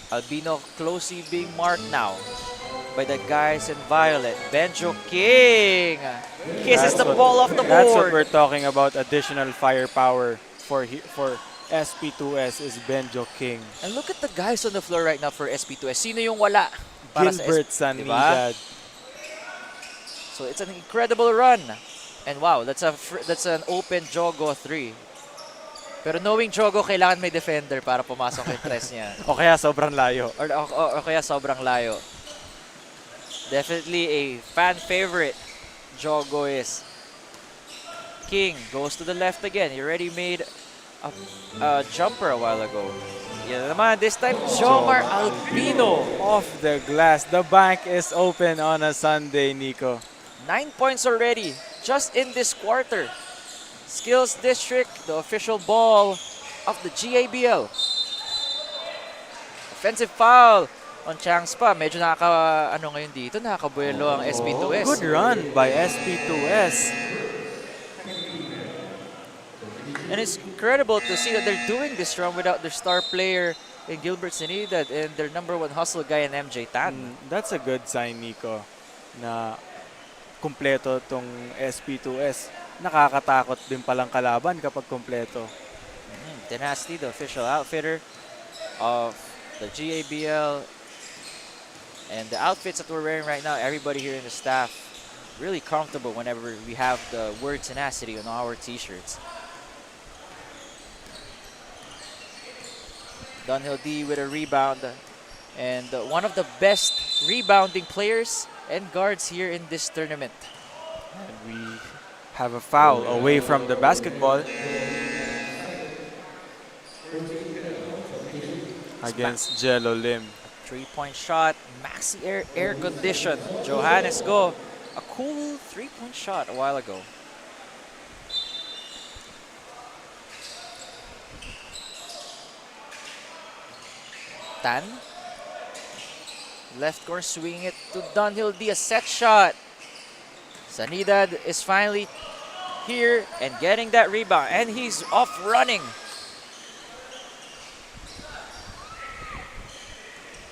Albino closely being marked now by the guys in violet. Benjo King kisses the ball off the That's what board. we're talking about. Additional firepower for SP2S is Benjo King. And look at the guys on the floor right now for SP2S. Sino yung wala? Para sa Gilbert diba? Sanidad. So it's an incredible run. And wow, that's an open Jogo 3. Pero knowing Jogo, kailangan may defender para pumasok yung tres niya. O kaya sobrang layo. Or kaya sobrang layo. Definitely a fan favorite, Jogo is. King goes to the left again. He already made a jumper a while ago. Yan naman, this time, Jomar Albino. Off the glass. The bank is open on a Sunday, Nico. 9 points already, just in this quarter. Skills District, the official ball of the GABL. Offensive foul on CHANG pa. Medyo ngayon dito, nakakabuelo ang SP2S. Good run by SP2S. And it's incredible to see that they're doing this run without their star player in Gilbert Sanidad and their #1 hustle guy in MJ Tan. That's a good sign, Nico, na kumpleto tong SP2S. Nakakatakot din palang kalaban kapag kumpleto. Tenacity, the official outfitter of the GABL. And the outfits that we're wearing right now, everybody here in the staff, really comfortable whenever we have the word tenacity on our t-shirts. Dunhill D with a rebound. And one of the best rebounding players and guards here in this tournament. And we have a foul away from the basketball against Jello Lim. 3-point shot, maxi air condition. Johannes Go, a cool 3-point shot a while ago. Tan, left corner swinging it to Dunhill D, a set shot. Sanidad is finally here and getting that rebound, and he's off running.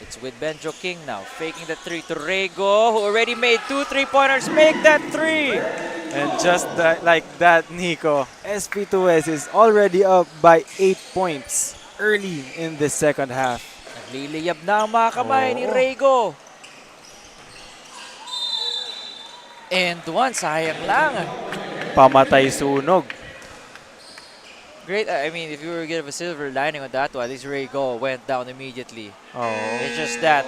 It's with Benjo King now, faking the 3 to Rego, who already made 2 3-pointers. Make that 3! And just like that, Nico, SP2S is already up by 8 points early in the second half. Nagliliyab na ang mga kamay ni Oo. Rego. And one, sayang lang. Pamatay sunog. Great, I mean, if you were to give a silver lining on that one, at least Rego went down immediately. Oo. It's just that,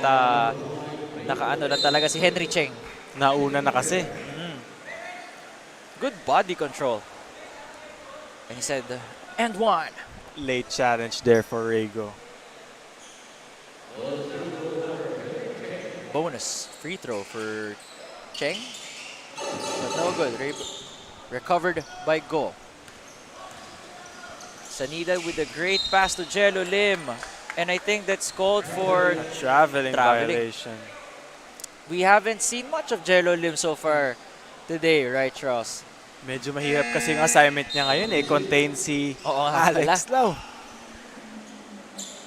nakaano lang talaga si Henry Cheng. Nauna na kasi. Good body control. And he said, and one. Late challenge there for Rego. Bonus free throw for Cheng. But no good. Recovered by Go. Sanida with a great pass to Jello Lim. And I think that's called for Traveling Traveling. violation. We haven't seen much of Jello Lim so far today, right, Charles? Medyo mahirap kasi yung assignment niya ngayon contain si Oo nga Alex Lau.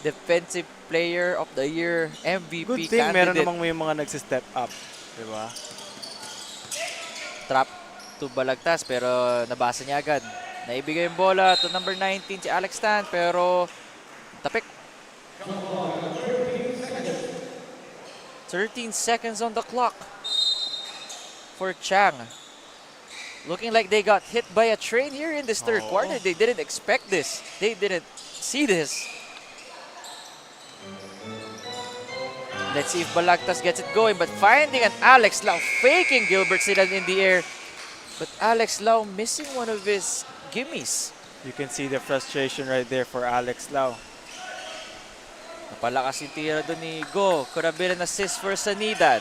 Defensive Player of the Year, MVP Good thing candidate. meron namang may mga nagsi-step up. Diba? Trap to Balagtas pero nabasa niya agad. Naibigay yung bola to number 19 si Alex Tan pero tapik. 13 seconds on the clock for Chang. Looking like they got hit by a train here in this third quarter. They didn't expect this. They didn't see this. Let's see if Balagtas gets it going, but finding an Alex Lau faking Gilbert Silan in the air. But Alex Lau missing one of his gimmies. You can see the frustration right there for Alex Lau. Napalakas yung tira doon ni Go. Could have been an assist for Sanidad.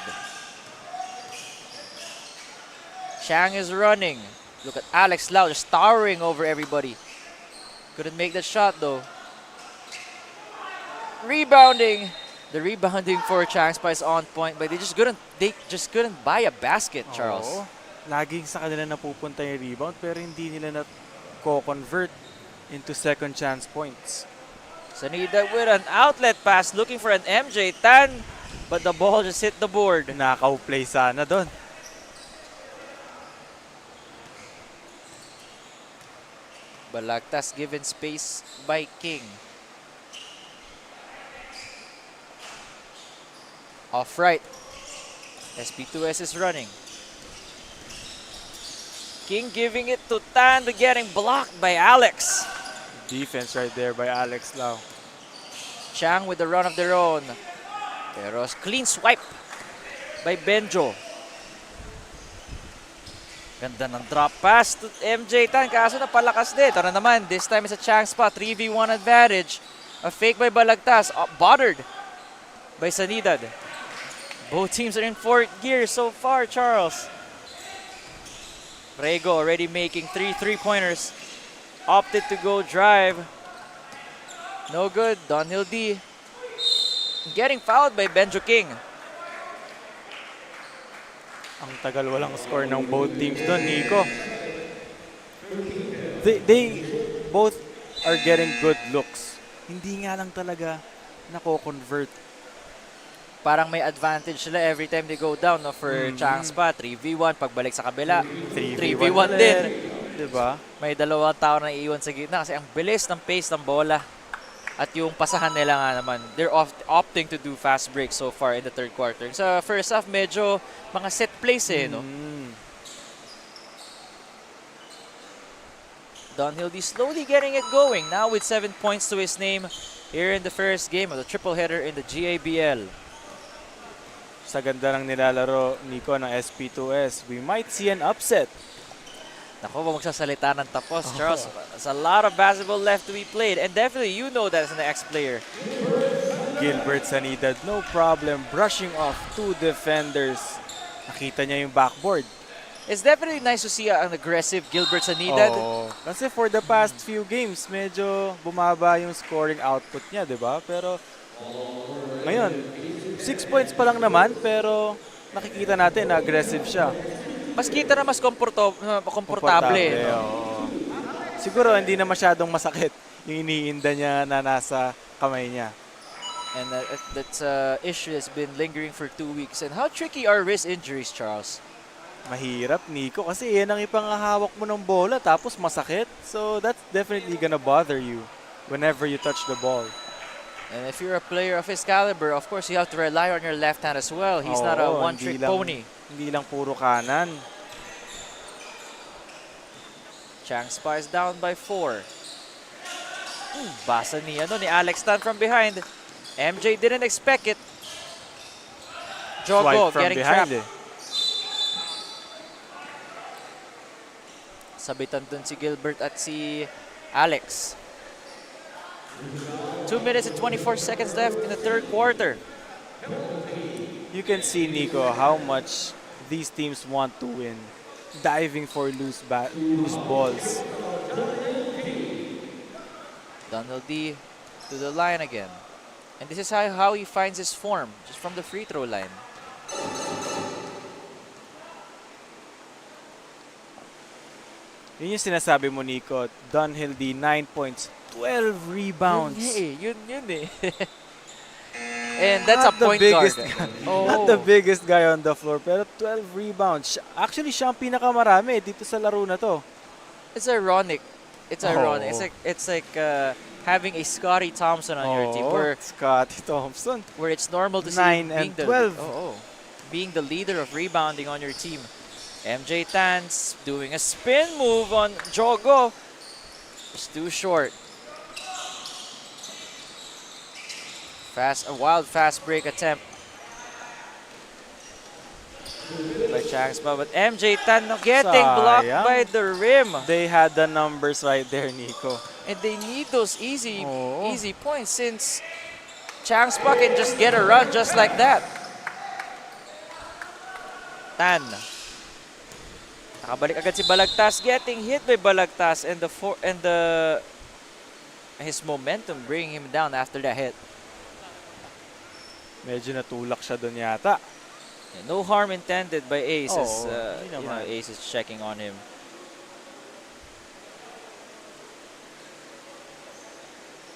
Chang is running. Look at Alex Lau just towering over everybody. Couldn't make that shot though. Rebounding. The rebounding for Chang Spa is on point, but they just couldn't buy a basket, Charles. Oo. Laging sa kanila napupunta yung rebound pero hindi nila na-convert into second chance points. Sanida with an outlet pass looking for an MJ Tan, but the ball just hit the board. Nakaw-play sana doon. Balagtas given space by King. Off right. SP2S is running. King giving it to Tan, but getting blocked by Alex. Defense right there by Alex Lau. Chang with the run of their own. Pero clean swipe by Benjo. Ganda ng drop pass to MJ Tan, kaso napalakas din. Tara naman, this time it's a Chang spot, 3v1 advantage. A fake by Balagtas, bothered by Sanidad. Both teams are in fourth gear so far, Charles. Rego already making 3 3-pointers. Opted to go drive. No good, Donhill D. Getting fouled by Benjo King. Ang tagal walang score ng both teams doon, Nico. They both are getting good looks. Hindi nga lang talaga nako-convert. Parang may advantage sila every time they go down, no? For Chang Spa, 3v1. Pagbalik sa kabila, 3v1 din. Diba? May dalawang tao na iiwan sa gitna kasi ang bilis ng pace ng bola. At yung pasahan nila nga naman, they're opting to do fast breaks so far in the third quarter. Sa first half, medyo mga set plays no? Donhill D slowly getting it going. Now with 7 points to his name here in the first game of the triple header in the GABL. Sa ganda ng nilalaro, Nico, ng SP2S, we might see an upset. Naku, magsasalita ng tapos, Charles. There's a lot of basketball left to be played. And definitely, you know that as an ex-player. Gilbert Sanidad, no problem, brushing off 2 defenders. Nakita niya yung backboard. It's definitely nice to see an aggressive Gilbert Sanidad. Kasi for the past few games, medyo bumaba yung scoring output niya, di ba? Pero ngayon, 6 points pa lang naman, pero nakikita natin na aggressive siya. Mas kita na mas komportable. Siguro hindi na masyadong masakit yung iniinda niya na nasa kamay niya. And that's an issue that's been lingering for 2 weeks. And how tricky are wrist injuries, Charles? Mahirap, Nico, kasi yan ang ipangahawak mo ng bola tapos masakit. So that's definitely gonna bother you whenever you touch the ball. And if you're a player of his caliber, of course, you have to rely on your left hand as well. He's not a Oo, one-trick hindi lang- pony. Hindi lang puro kanan. Chang Spa is down by 4. Basa ni Alex Tan from behind. MJ didn't expect it. Jogo Swipe from getting behind trapped. eh. Sabitan dun si Gilbert at si Alex. 2 minutes and 24 seconds left in the third quarter. You can see, Nico, how much these teams want to win. Diving for loose balls. Donald D to the line again. And this is how he finds his form, just from the free throw line. Yun yung sinasabi mo, Nico. Dunhill D, 9 points, 12 rebounds. Yun eh. And that's Not a the point biggest guard. guy. Oh. Not the biggest guy on the floor, pero 12 rebounds. Actually, siya ang pinakamarami dito sa laro na to. It's ironic. It's ironic. Oh. It's like having a Scotty Thompson on your team, where Scotty Thompson. it's normal to see 9 being and the 12. being the leader of rebounding on your team. MJ Tan's doing a spin move on Jogo. It's too short. A wild fast break attempt by Chang Spa, but MJ Tan getting blocked Sayang. by the rim. They had the numbers right there, Nico. And they need those easy Oo. points, since Chang Spa can just get a run just like that. Tan. Nakabalik agad si Balagtas, getting hit by Balagtas, and his momentum bringing him down after that hit. Medyo natulak siya doon yata. Yeah, no harm intended by Ace, as Oo, hindi naman. Ace is checking on him.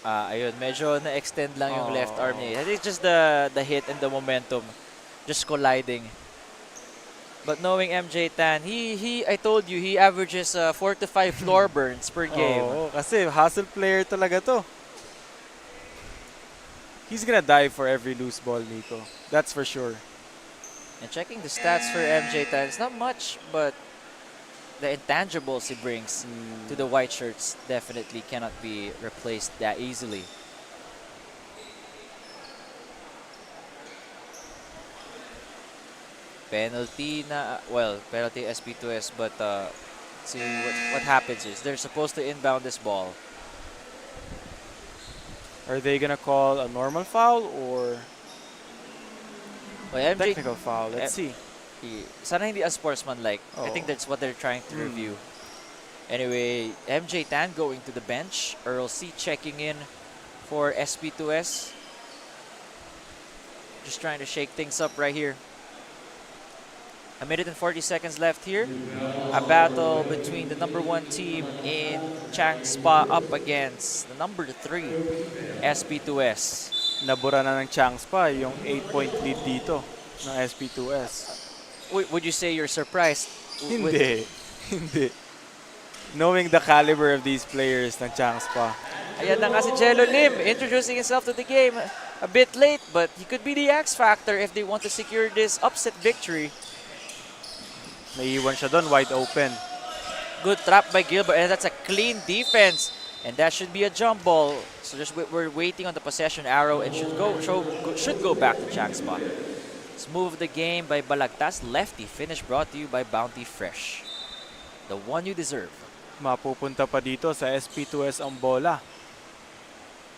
Ayun, medyo na-extend lang yung left arm niya. I think it's just the hit and the momentum just colliding. But knowing MJ Tan, I told you, he averages 4 to 5 floor burns per game. Oo, kasi hustle player talaga to. He's gonna dive for every loose ball, Nico. That's for sure. And checking the stats for MJ Tan, it's not much, but the intangibles he brings to the white shirts definitely cannot be replaced that easily. Penalty SP2S, but see what happens is they're supposed to inbound this ball. Are they gonna call a normal foul or Well, MJ, technical foul? Let's see. sana hindi a sportsman-like. I think Oo. that's what they're trying to review. Anyway, MJ Tan going to the bench. Earl C checking in for SP2S. Just trying to shake things up right here. A minute and 40 seconds left here. A battle between the #1 team in Chang Spa up against the #3 SP2S. Nabura na ng Chang Spa yung 8-point lead dito ng SP2S. Would you say you're surprised? Hindi. Hindi. Knowing the caliber of these players ng Chang Spa. Ayan na nga si Jello Lim introducing himself to the game a bit late, but he could be the X factor if they want to secure this upset victory. Naiiwan siya doon, wide open. Good trap by Gilbert, and that's a clean defense. And that should be a jump ball. So just we're waiting on the possession arrow, and should go back to Chang Spa. Smooth the game by Balagtas. Lefty finish brought to you by Bounty Fresh. The one you deserve. Mapupunta pa dito sa SP2S ang bola.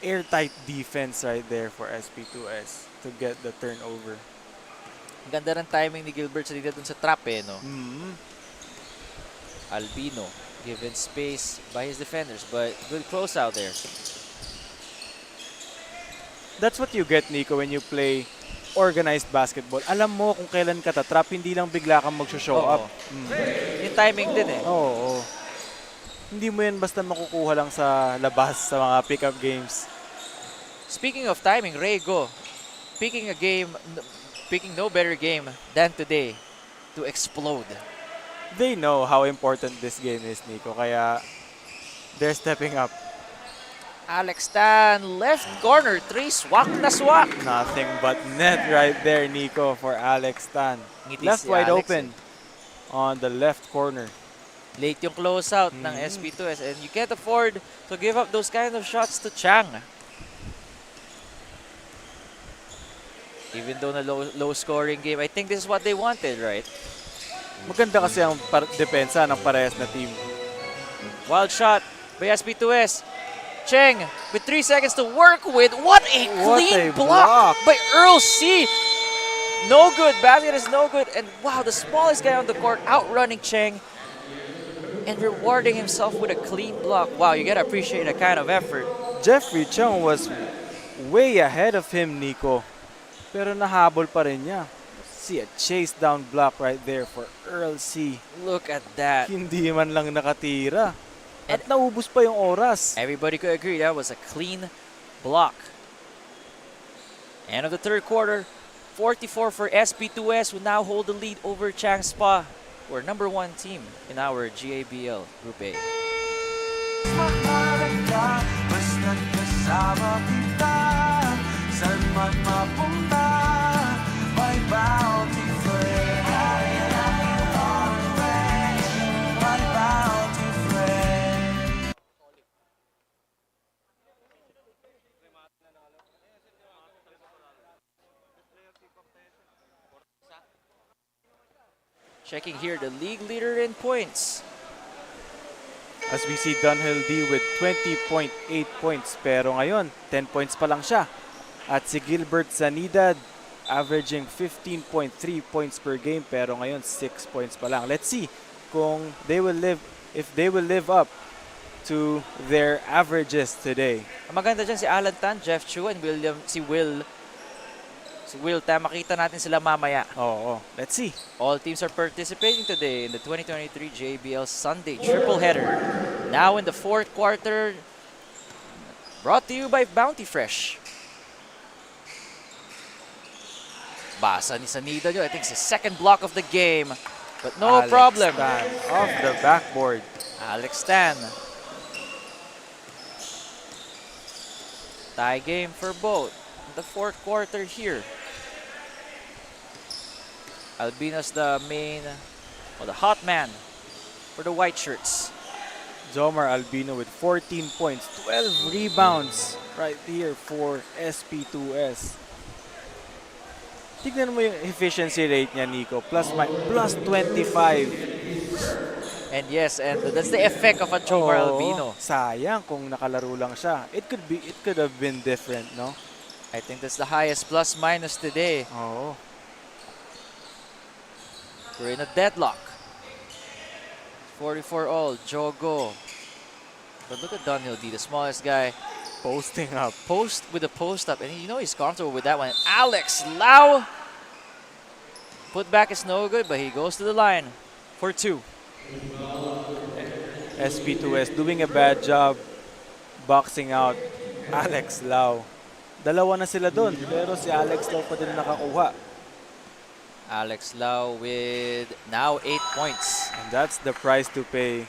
Airtight defense right there for SP2S to get the turnover. Ang ganda ng timing ni Gilbert sa dito dun sa trap no? Albino given space by his defenders, but good close out there. That's what you get, Nico, when you play organized basketball. Alam mo kung kailan ka tatrap, hindi lang bigla kang mag-show up. Yung timing din Oo. Hindi mo yan basta makukuha lang sa labas sa mga pickup games. Speaking of timing, Rego, picking a game, picking no better game than today to explode. They know how important this game is, Nico, kaya they're stepping up. Alex Tan, left corner, 3, swak na swak. Nothing but net right there, Nico, for Alex Tan. Ngiti Left si wide Alex, open on the left corner. Late yung closeout ng SP2S, and you can't afford to give up those kind of shots to Chang. Even though na low scoring game, I think this is what they wanted, right? Maganda kasi ang depensa ng parehas na team. Wild shot by SP2S. Cheng with 3 seconds to work with. What a clean block by Earl C. No good. Basket is no good. And wow, the smallest guy on the court outrunning Cheng and rewarding himself with a clean block. Wow, you gotta appreciate that kind of effort. Jeffrey Chung was way ahead of him, Nico. Pero nahabol pa rin niya. See a chase down block right there for Earl C. Look at that. Hindi man lang nakatira. At naubos pa yung oras. Everybody could agree that was a clean block. End of the third quarter. 44 for SP2S, who now hold the lead over Chang Spa. We're number 1 team in our GABL Group A. Mahalaga, basta't kasama kita. Saan man mapunta, may bounty friend. Hanapin always, my bounty friend. Checking here, the league leader in points. As we see Dunhill D with 20.8 points. Pero ngayon, 10 points pa lang siya. At si Gilbert Zanidad averaging 15.3 points per game. Pero ngayon, 6 points pa lang. Let's see kung if they will live up to their averages today. Ang maganda dyan si Alan Tan, Jeff Chu, and si Will. Si Will Tam, makita natin sila mamaya. Oo, let's see. All teams are participating today in the 2023 JBL Sunday triple header. Now in the fourth quarter, brought to you by Bounty Fresh. Basa ni Sanida nyo. I think it's the second block of the game. But no Alex problem. Tan off the backboard. Alex Tan. Tie game for both. The fourth quarter here. Albino's the main, or the hot man for the white shirts. Jomar Albino with 14 points, 12 rebounds right here for SP2S. Tignan mo yung efficiency rate niya, Nico. Plus 25. And yes, and that's the effect of a Jomar Albino. Sayang kung nakalaro lang siya. It could have been different, no? I think that's the highest plus minus today. Oo. We're in a deadlock. 44 all, Jogo. But look at Dunhill D, the smallest guy. Posting up. Post with a post up, and you know he's comfortable with that one. Alex Lau. Put back is no good, but he goes to the line for 2. SP2S doing a bad job boxing out Alex Lau. Dalawa na sila doon, pero si Alex Lau pa din nakakuha. Alex Lau with now 8 points. And that's the price to pay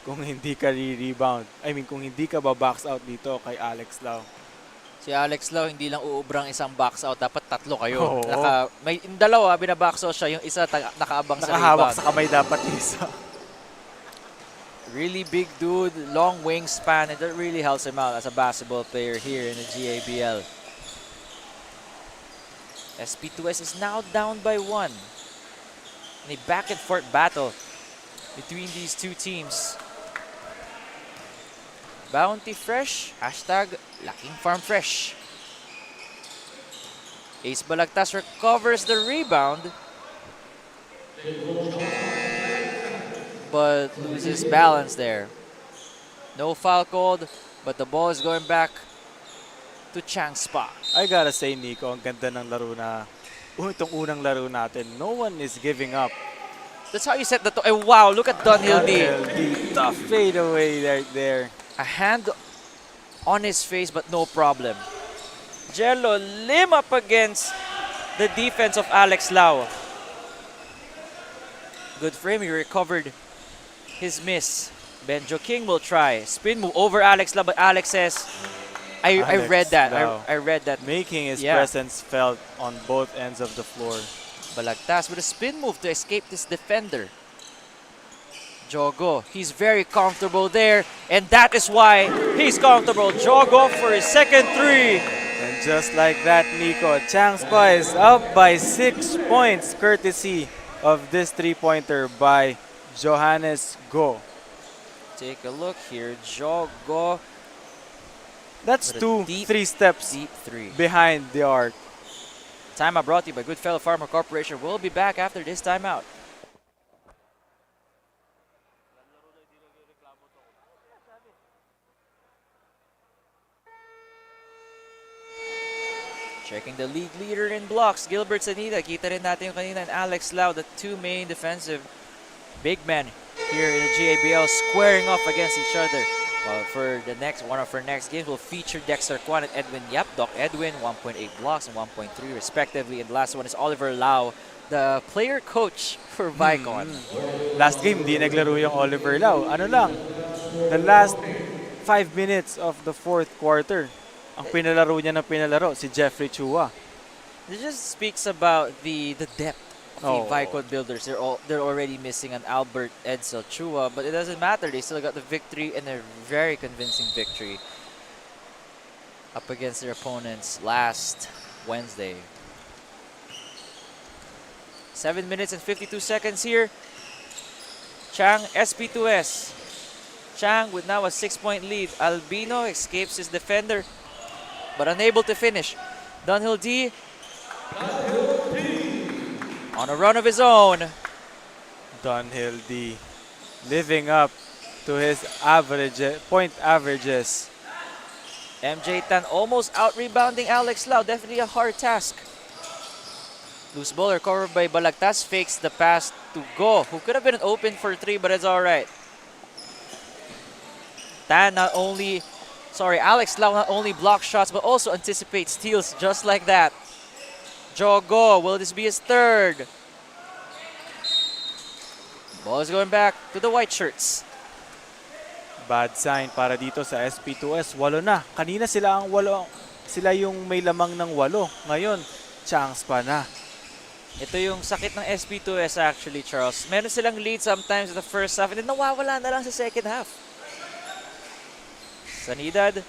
kung hindi ka re-rebound. I mean, kung hindi ka ba-box out dito kay Alex Lau. Si Alex Lau hindi lang uubrang isang box out, dapat 3 kayo. Oo. Yung dalawa, binabox out siya, yung isa nakaabang sa Nakahawak rebound. sa kamay dapat isa. Really big dude, long wingspan, and that really helps him out as a basketball player here in the GABL. SP2S is now down by 1 in a back and forth battle between these two teams. Bounty Fresh, hashtag Laking Farm Fresh. Ace Balagtas recovers the rebound, but loses balance there. No foul called, but the ball is going back to Chang Spa. I gotta say, Nico, ang ganda ng laro na itong unang laro natin. No one is giving up. That's how you set the wow, look at Dunhill D. Tough fadeaway right there. A hand on his face, but no problem. Jello limb up against the defense of Alex Lau. Good for him, he recovered his miss. Benjo King will try. Spin move over Alex Lau, but Alex says, I read that. Lau. I read that. Making his Yeah. presence felt on both ends of the floor. Balagtas with a spin move to escape this defender. Jogo, he's very comfortable there, and that is why he's comfortable. Jogo for his second three. And just like that, Nico, Chang Spa is up by 6 points courtesy of this three-pointer by Johannes Go. Take a look here. Jogo. That's What a two, deep, 3 steps Deep three. behind the arc. Timeout brought to you by Goodfellow Farmer Corporation. We'll be back after this timeout. Checking the league leader in blocks, Gilbert Sanida. Kita rin natin yung kanina and Alex Lau, the two main defensive big men here in the GABL, squaring off against each other. Well, for the next one of our next games, we'll feature Dexter Kwan and Edwin Yap. Doc Edwin, 1.8 blocks and 1.3 respectively. And the last one is Oliver Lau, the player coach for Vicon. Last game, di naglaro yung Oliver Lau. Ano lang, the last 5 minutes of the fourth quarter, ang pinalaro niya na pinalaro, si Jeffrey Chua. It just speaks about the depth of the Oh. Vicon builders. They're already missing an Albert Edsel Chua, but it doesn't matter. They still got the victory, and a very convincing victory up against their opponents last Wednesday. 7 minutes and 52 seconds here. Chang, SP2S. Chang with now a 6-point lead. Albino escapes his defender, but unable to finish. Dunhill D on a run of his own. Dunhill D living up to his point averages. MJ Tan almost out-rebounding Alex Lau. Definitely a hard task. Loose ball recovered by Balagtas. Fakes the pass to Go, who could have been open for three, but it's alright. Alex Lau not only blocks shots, but also anticipates steals just like that. Jogo, will this be his third? Ball is going back to the white shirts. Bad sign para dito sa SP2S. 8 na. Kanina sila yung may lamang ng 8. Ngayon, Changs pa na. Ito yung sakit ng SP2S actually, Charles. Meron silang lead sometimes in the first half and then nawawala na lang sa second half. Sanidad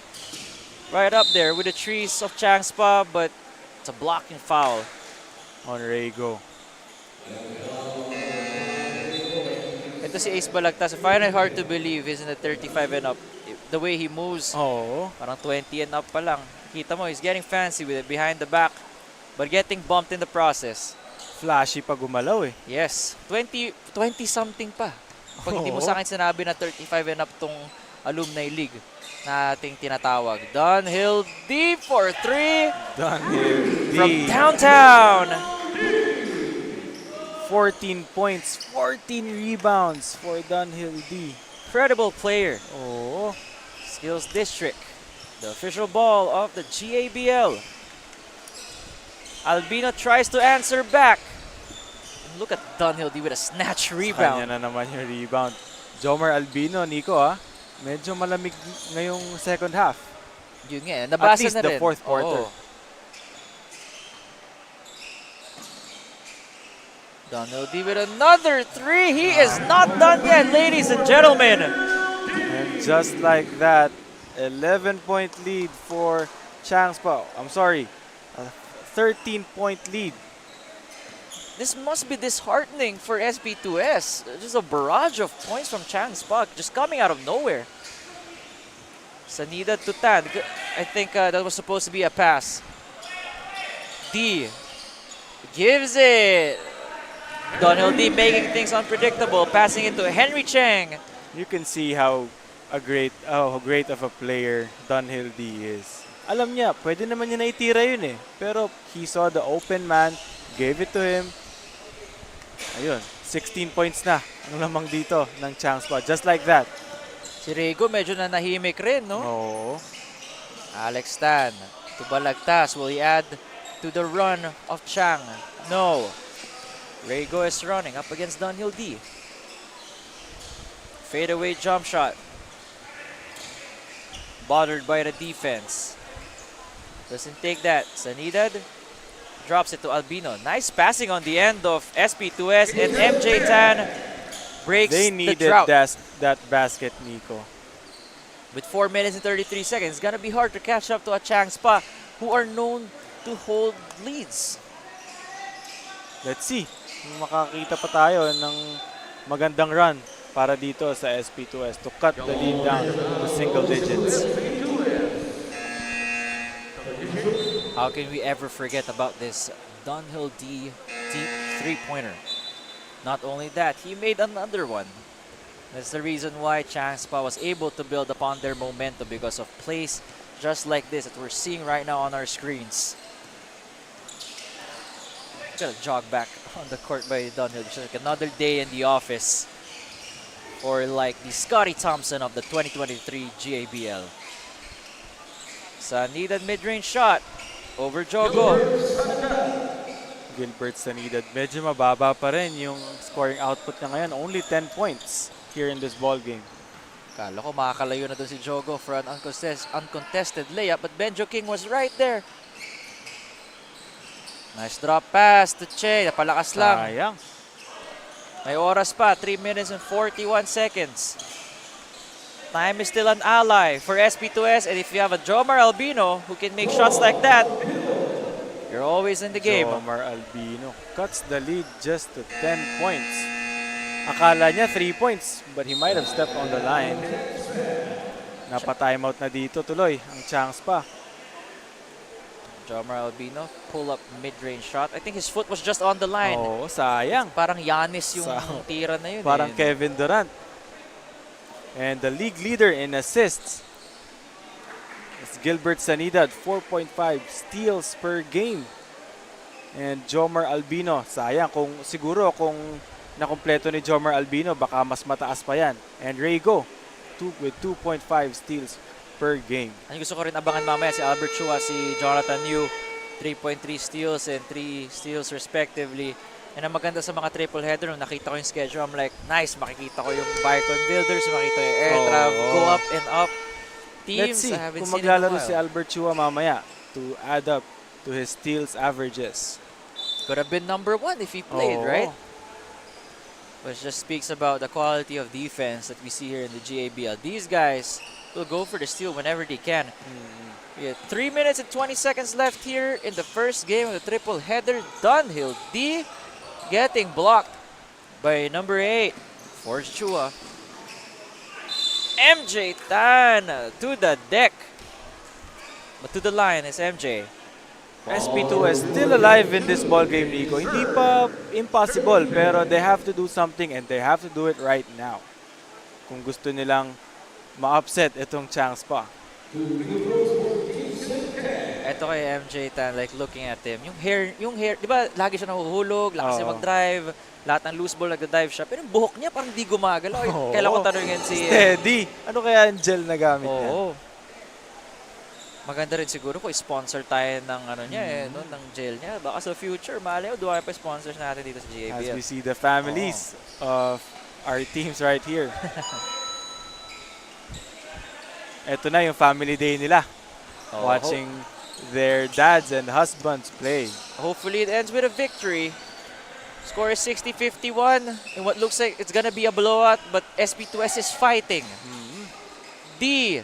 right up there with the trees of Changspa, but it's a blocking foul. On Rego. Ito si Ace Balagtas. I find it hard to believe he's in the 35 and up. The way he moves, Oo. parang 20 and up pa lang. Kita mo, he's getting fancy with it behind the back, but getting bumped in the process. Flashy pa gumalaw eh. Yes, 20 something pa. Pag hindi mo Oo. sa akin sinabi na 35 and up tong alumni league na ating tinatawag. Dunhill deep for 3 Dunhill D. from downtown. 14 points, 14 rebounds for Dunhill D. Incredible player. Oo. Skills District, the official ball of the GABL. Albino tries to answer back. Look at Dunhill D with a snatch Kanya rebound. na naman yung rebound. Jomer Albino, Nico medyo malamig ngayong second half. Yun nga, At nabasa least na the rin. fourth quarter. Oo. Dunhill D with another 3. He is not done yet, ladies and gentlemen. And just like that, 11-point lead for Changspa. I'm sorry, a 13-point lead. This must be disheartening for SP2S. Just a barrage of points from Chang's puck, just coming out of nowhere. Sanida to Tan. I think that was supposed to be a pass. D gives it. Dunhill D making things unpredictable, passing it to Henry Chang. You can see how great of a player Dunhill D is. Alam niya, pwede naman niya naitira yun eh. Pero he saw the open man, gave it to him. Ayun, 16 points na ang lamang dito ng Changspa. Just like that. Si Rego medyo nanahimik rin, no? Oo. Alex Tan to Balagtas. Will he add to the run of Chang? No. Rego is running up against Dunhill D. Fadeaway jump shot. Bothered by the defense. Doesn't take that. Sanidad drops it to Albino. Nice passing on the end of SP2S, and MJ Tan breaks They the needed drought. that basket, Nico. With 4 minutes and 33 seconds, it's gonna be hard to catch up to a Chang Spa who are known to hold leads. Let's see. Kung makakita pa tayo ng magandang run para dito sa SP2S to cut the lead down to single digits. How can we ever forget about this Dunhill D deep three-pointer? Not only that, he made another one. That's the reason why Chang Spa was able to build upon their momentum, because of plays just like this that we're seeing right now on our screens. Gotta jog back on the court by Dunhill. Just like another day in the office, or like the Scotty Thompson of the 2023 GABL. Sa needed mid-range shot over Jogo. Gilbert Sanidad, medyo mababa pa rin yung scoring output niya ngayon. Only 10 points here in this ball game. Kala ko makakalayo na doon si Jogo for an uncontested layup, but Benjo King was right there. Nice drop pass to Che. Napalakas lang. Sayang. May oras pa. 3 minutes and 41 seconds. Time is still an ally for SP2S, and if you have a Jomar Albino who can make shots like that, you're always in the game. Jomar Albino cuts the lead just to 10 points. Akala niya 3 points, but he might have stepped on the line. Napa-timeout na dito tuloy ang Chang Spa. Jomar Albino, pull up mid-range shot. I think his foot was just on the line. Oo, sayang. Parang Giannis yung Sa- tira na yun. Parang eh. Kevin Durant. And the league leader in assists is Gilbert Sanidad, 4.5 steals per game. And Jomar Albino, sayang siguro kung nakumpleto ni Jomar Albino, baka mas mataas pa yan. And Rego, with 2.5 steals per game. Ang gusto ko rin abangan mamaya si Albert Chua, si Jonathan Yu, 3.3 steals and 3 steals respectively. And ang maganda sa mga triple header, nung nakita ko yung schedule, I'm like, nice, makikita ko yung Bicon Builders, makikita yung Air Trav, go up and up. Teams, Let's see I haven't kung seen in a maglalaro while. si Albert Chua mamaya to add up to his steals averages. Could have been number 1 if he played, Oo. right? Which just speaks about the quality of defense that we see here in the GABL. These guys will go for the steal whenever they can. We have 3 minutes and 20 seconds left here in the first game of the triple header. Dunhill D getting blocked by number 8, Forge Chua. MJ Tan to the deck. But to the line is MJ. SP2S still alive in this ball game, Nico. Hindi pa impossible, pero they have to do something and they have to do it right now. Kung gusto nilang ma-upset itong Chang Spa. Ito kay MJ Tan, like looking at him. Yung hair, di ba lagi siya nahuhulog, lakas siya Oo. mag-drive, lahat ng loose ball nagda-dive siya. Pero yung buhok niya parang di gumagalaw. Ay, Oo. kailan ko tanungin si... Steady! Ano kaya ang gel na gamit niya? Oo. Maganda rin siguro kung sponsor tayo ng ano niya no, ng gel niya. Baka sa future, malay mo, duwa pa sponsors natin dito sa As GABL. we see the families of our teams right here. Ito na yung family day nila. Oo. Watching their dads and husbands play. Hopefully it ends with a victory. Score is 60-51 in what looks like it's gonna be a blowout, but SP2S is fighting. D.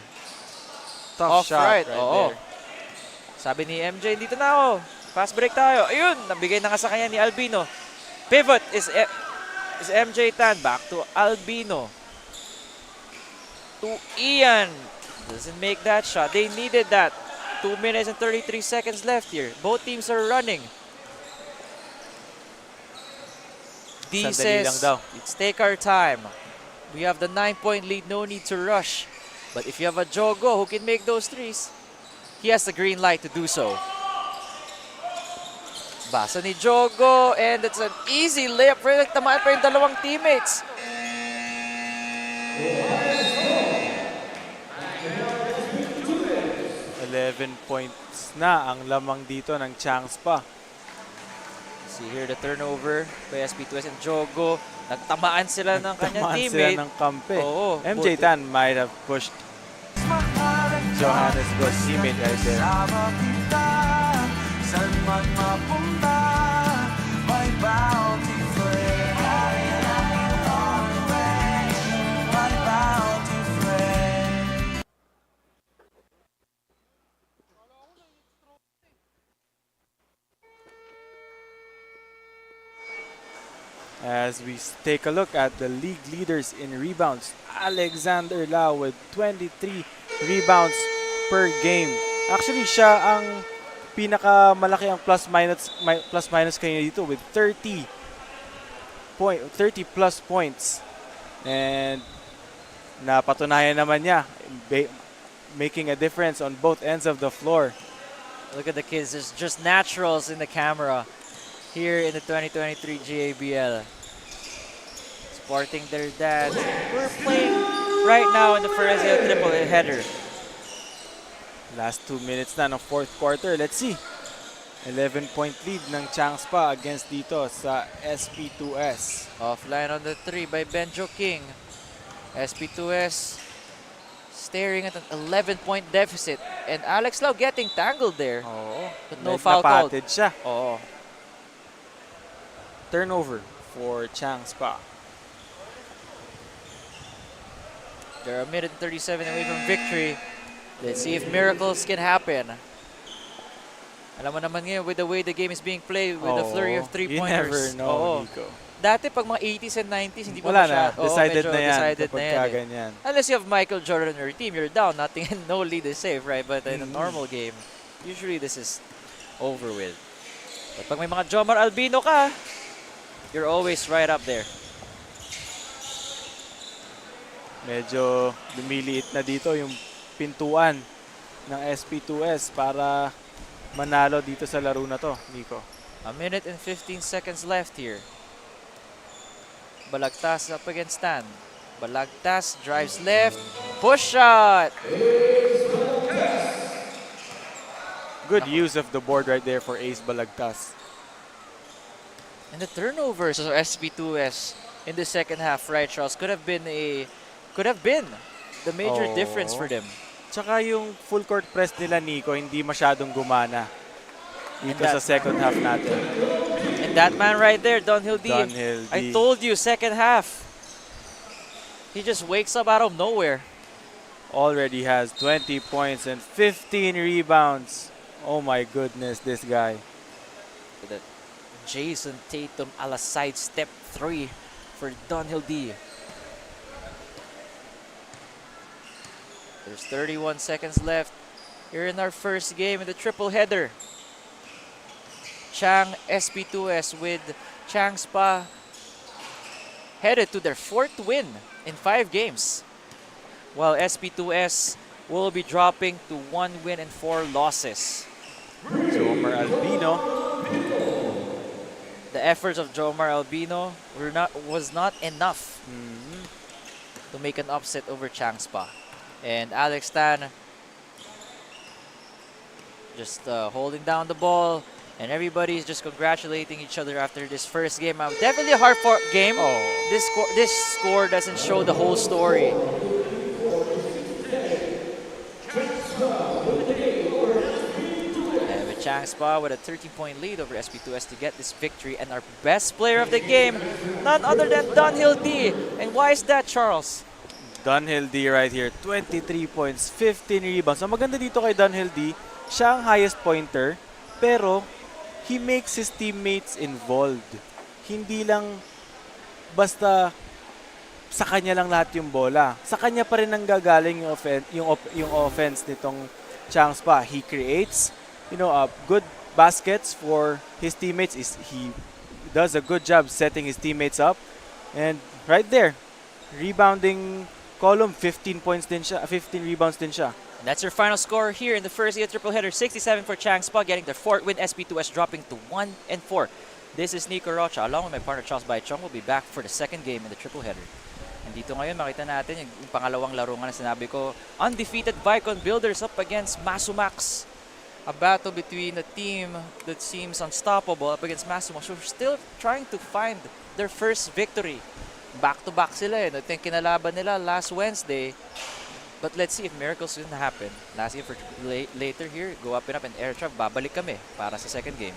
Tough Off shot right. right Oo. there. Sabi ni MJ, dito na ako. Fast break tayo. Ayun, nabigay na nga sa kanya ni Albino. Pivot is MJ Tan. Back to Albino. To Ian. Doesn't make that shot. They needed that. 2 minutes and 33 seconds left here. Both teams are running. D Sandali lang says, daw. let's take our time. We have the 9-point lead. No need to rush. But if you have a Jogo who can make those threes, he has the green light to do so. Basa ni Jogo, and it's an easy layup. Really, tamaan pa yung dalawang teammates. 11 points na ang lamang dito ng Chang Spa. See here the turnover by SP2S and Jogo. Nagtamaan sila ng kanyang Tamaan sila teammate. ng kampe. Oo, MJ buti. Tan might have pushed Johannesburg's teammate right there. Kasama kita, saan man mapunta, my bounty friend. I am on the way, my bounty friend. As we take a look at the league leaders in rebounds, Alexander Lau with 23 rebounds per game. Actually, siya ang pinakamalaki ang plus minus kanya dito with 30 plus points. And napatunayan naman niya making a difference on both ends of the floor. Look at the kids, there's just naturals in the camera here in the 2023 GABL. Supporting their dads. We're playing right now in the first triple header. Last 2 minutes na ng fourth quarter. Let's see. 11-point lead ng Chang Spa against dito sa SP2S. Offline on the 3 by Benjo King. SP2S staring at an 11-point deficit. And Alex Lau getting tangled there. Oo. But no foul called. Napatid siya. Oo. Turnover for Chang Spa. They're a minute and 37 away from victory. Let's see if miracles can happen. Alam mo naman ngayon, with the way the game is being played, with the flurry of You three-pointers. never know, Nico. Dati pag mga 80s and 90s, hindi pa Wala na. masyado. Oo, Decided medyo na yan. decided Kapag na yan. ganyan. Unless you have Michael Jordan on your team, you're down. Nothing, no lead is safe, right? But in a normal game, usually this is over with. But pag may mga Jomar Albino ka, you're always right up there. Medyo lumiliit na dito yung pintuan ng SP2S para manalo dito sa laro na to, Nico. A minute and 15 seconds left here. Balagtas up against Stan. Balagtas drives left. Push shot! Good use of the board right there for Ace Balagtas. And the turnovers of SP2S in the second half, right, Charles, could have been the major difference for them. Tsaka yung full court press nila, Nico, hindi masyadong gumana dito sa second half natin. And that man right there, Dunhill D. Dunhill D. I told you, second half. He just wakes up out of nowhere. Already has 20 points and 15 rebounds. Oh my goodness, this guy. With that Jason Tatum a la sidestep 3 for Dunhill D. There's 31 seconds left here in our first game in the triple header. Chang SP2S with Chang Spa headed to their 4th win in 5 games, while SP2S will be dropping to 1 win and 4 losses. Jomar Albino. The efforts of Jomar Albino was not enough to make an upset over Chang Spa. And Alex Tan just holding down the ball, and everybody's just congratulating each other after this first game. Definitely a hard-fought game. This score doesn't show the whole story. And with Chang Spa with a 13-point lead over SP2S to get this victory, and our best player of the game, none other than Dunhill D. And why is that, Charles? Dunhill D right here, 23 points, 15 rebounds. Ang maganda dito kay Dunhill D, siya ang highest pointer, pero he makes his teammates involved. Hindi lang basta sa kanya lang lahat yung bola. Sa kanya pa rin nanggagaling yung offense nitong Chang Spa. He creates, good baskets for his teammates. He does a good job setting his teammates up. And right there, rebounding column, 15 points din siya, 15 rebounds din siya. That's your final score here in the first game triple header. 67 for Chang Spa, getting their 4th win. SP2S dropping to 1 and 4. This is Nico Rocha, along with my partner Charles Baichong. We'll be back for the second game in the triple header. And dito ngayon makita natin yung pangalawang laro nga na sinabi ko, undefeated Vicon Builders up against Masumax. A battle between a team that seems unstoppable up against Masumax. So we're still trying to find their first victory. Back-to-back sila eh. Ito yung kinalaban nila last Wednesday. But let's see if miracles can happen. Last game for later here, go up and air trap, babalik kami para sa second game.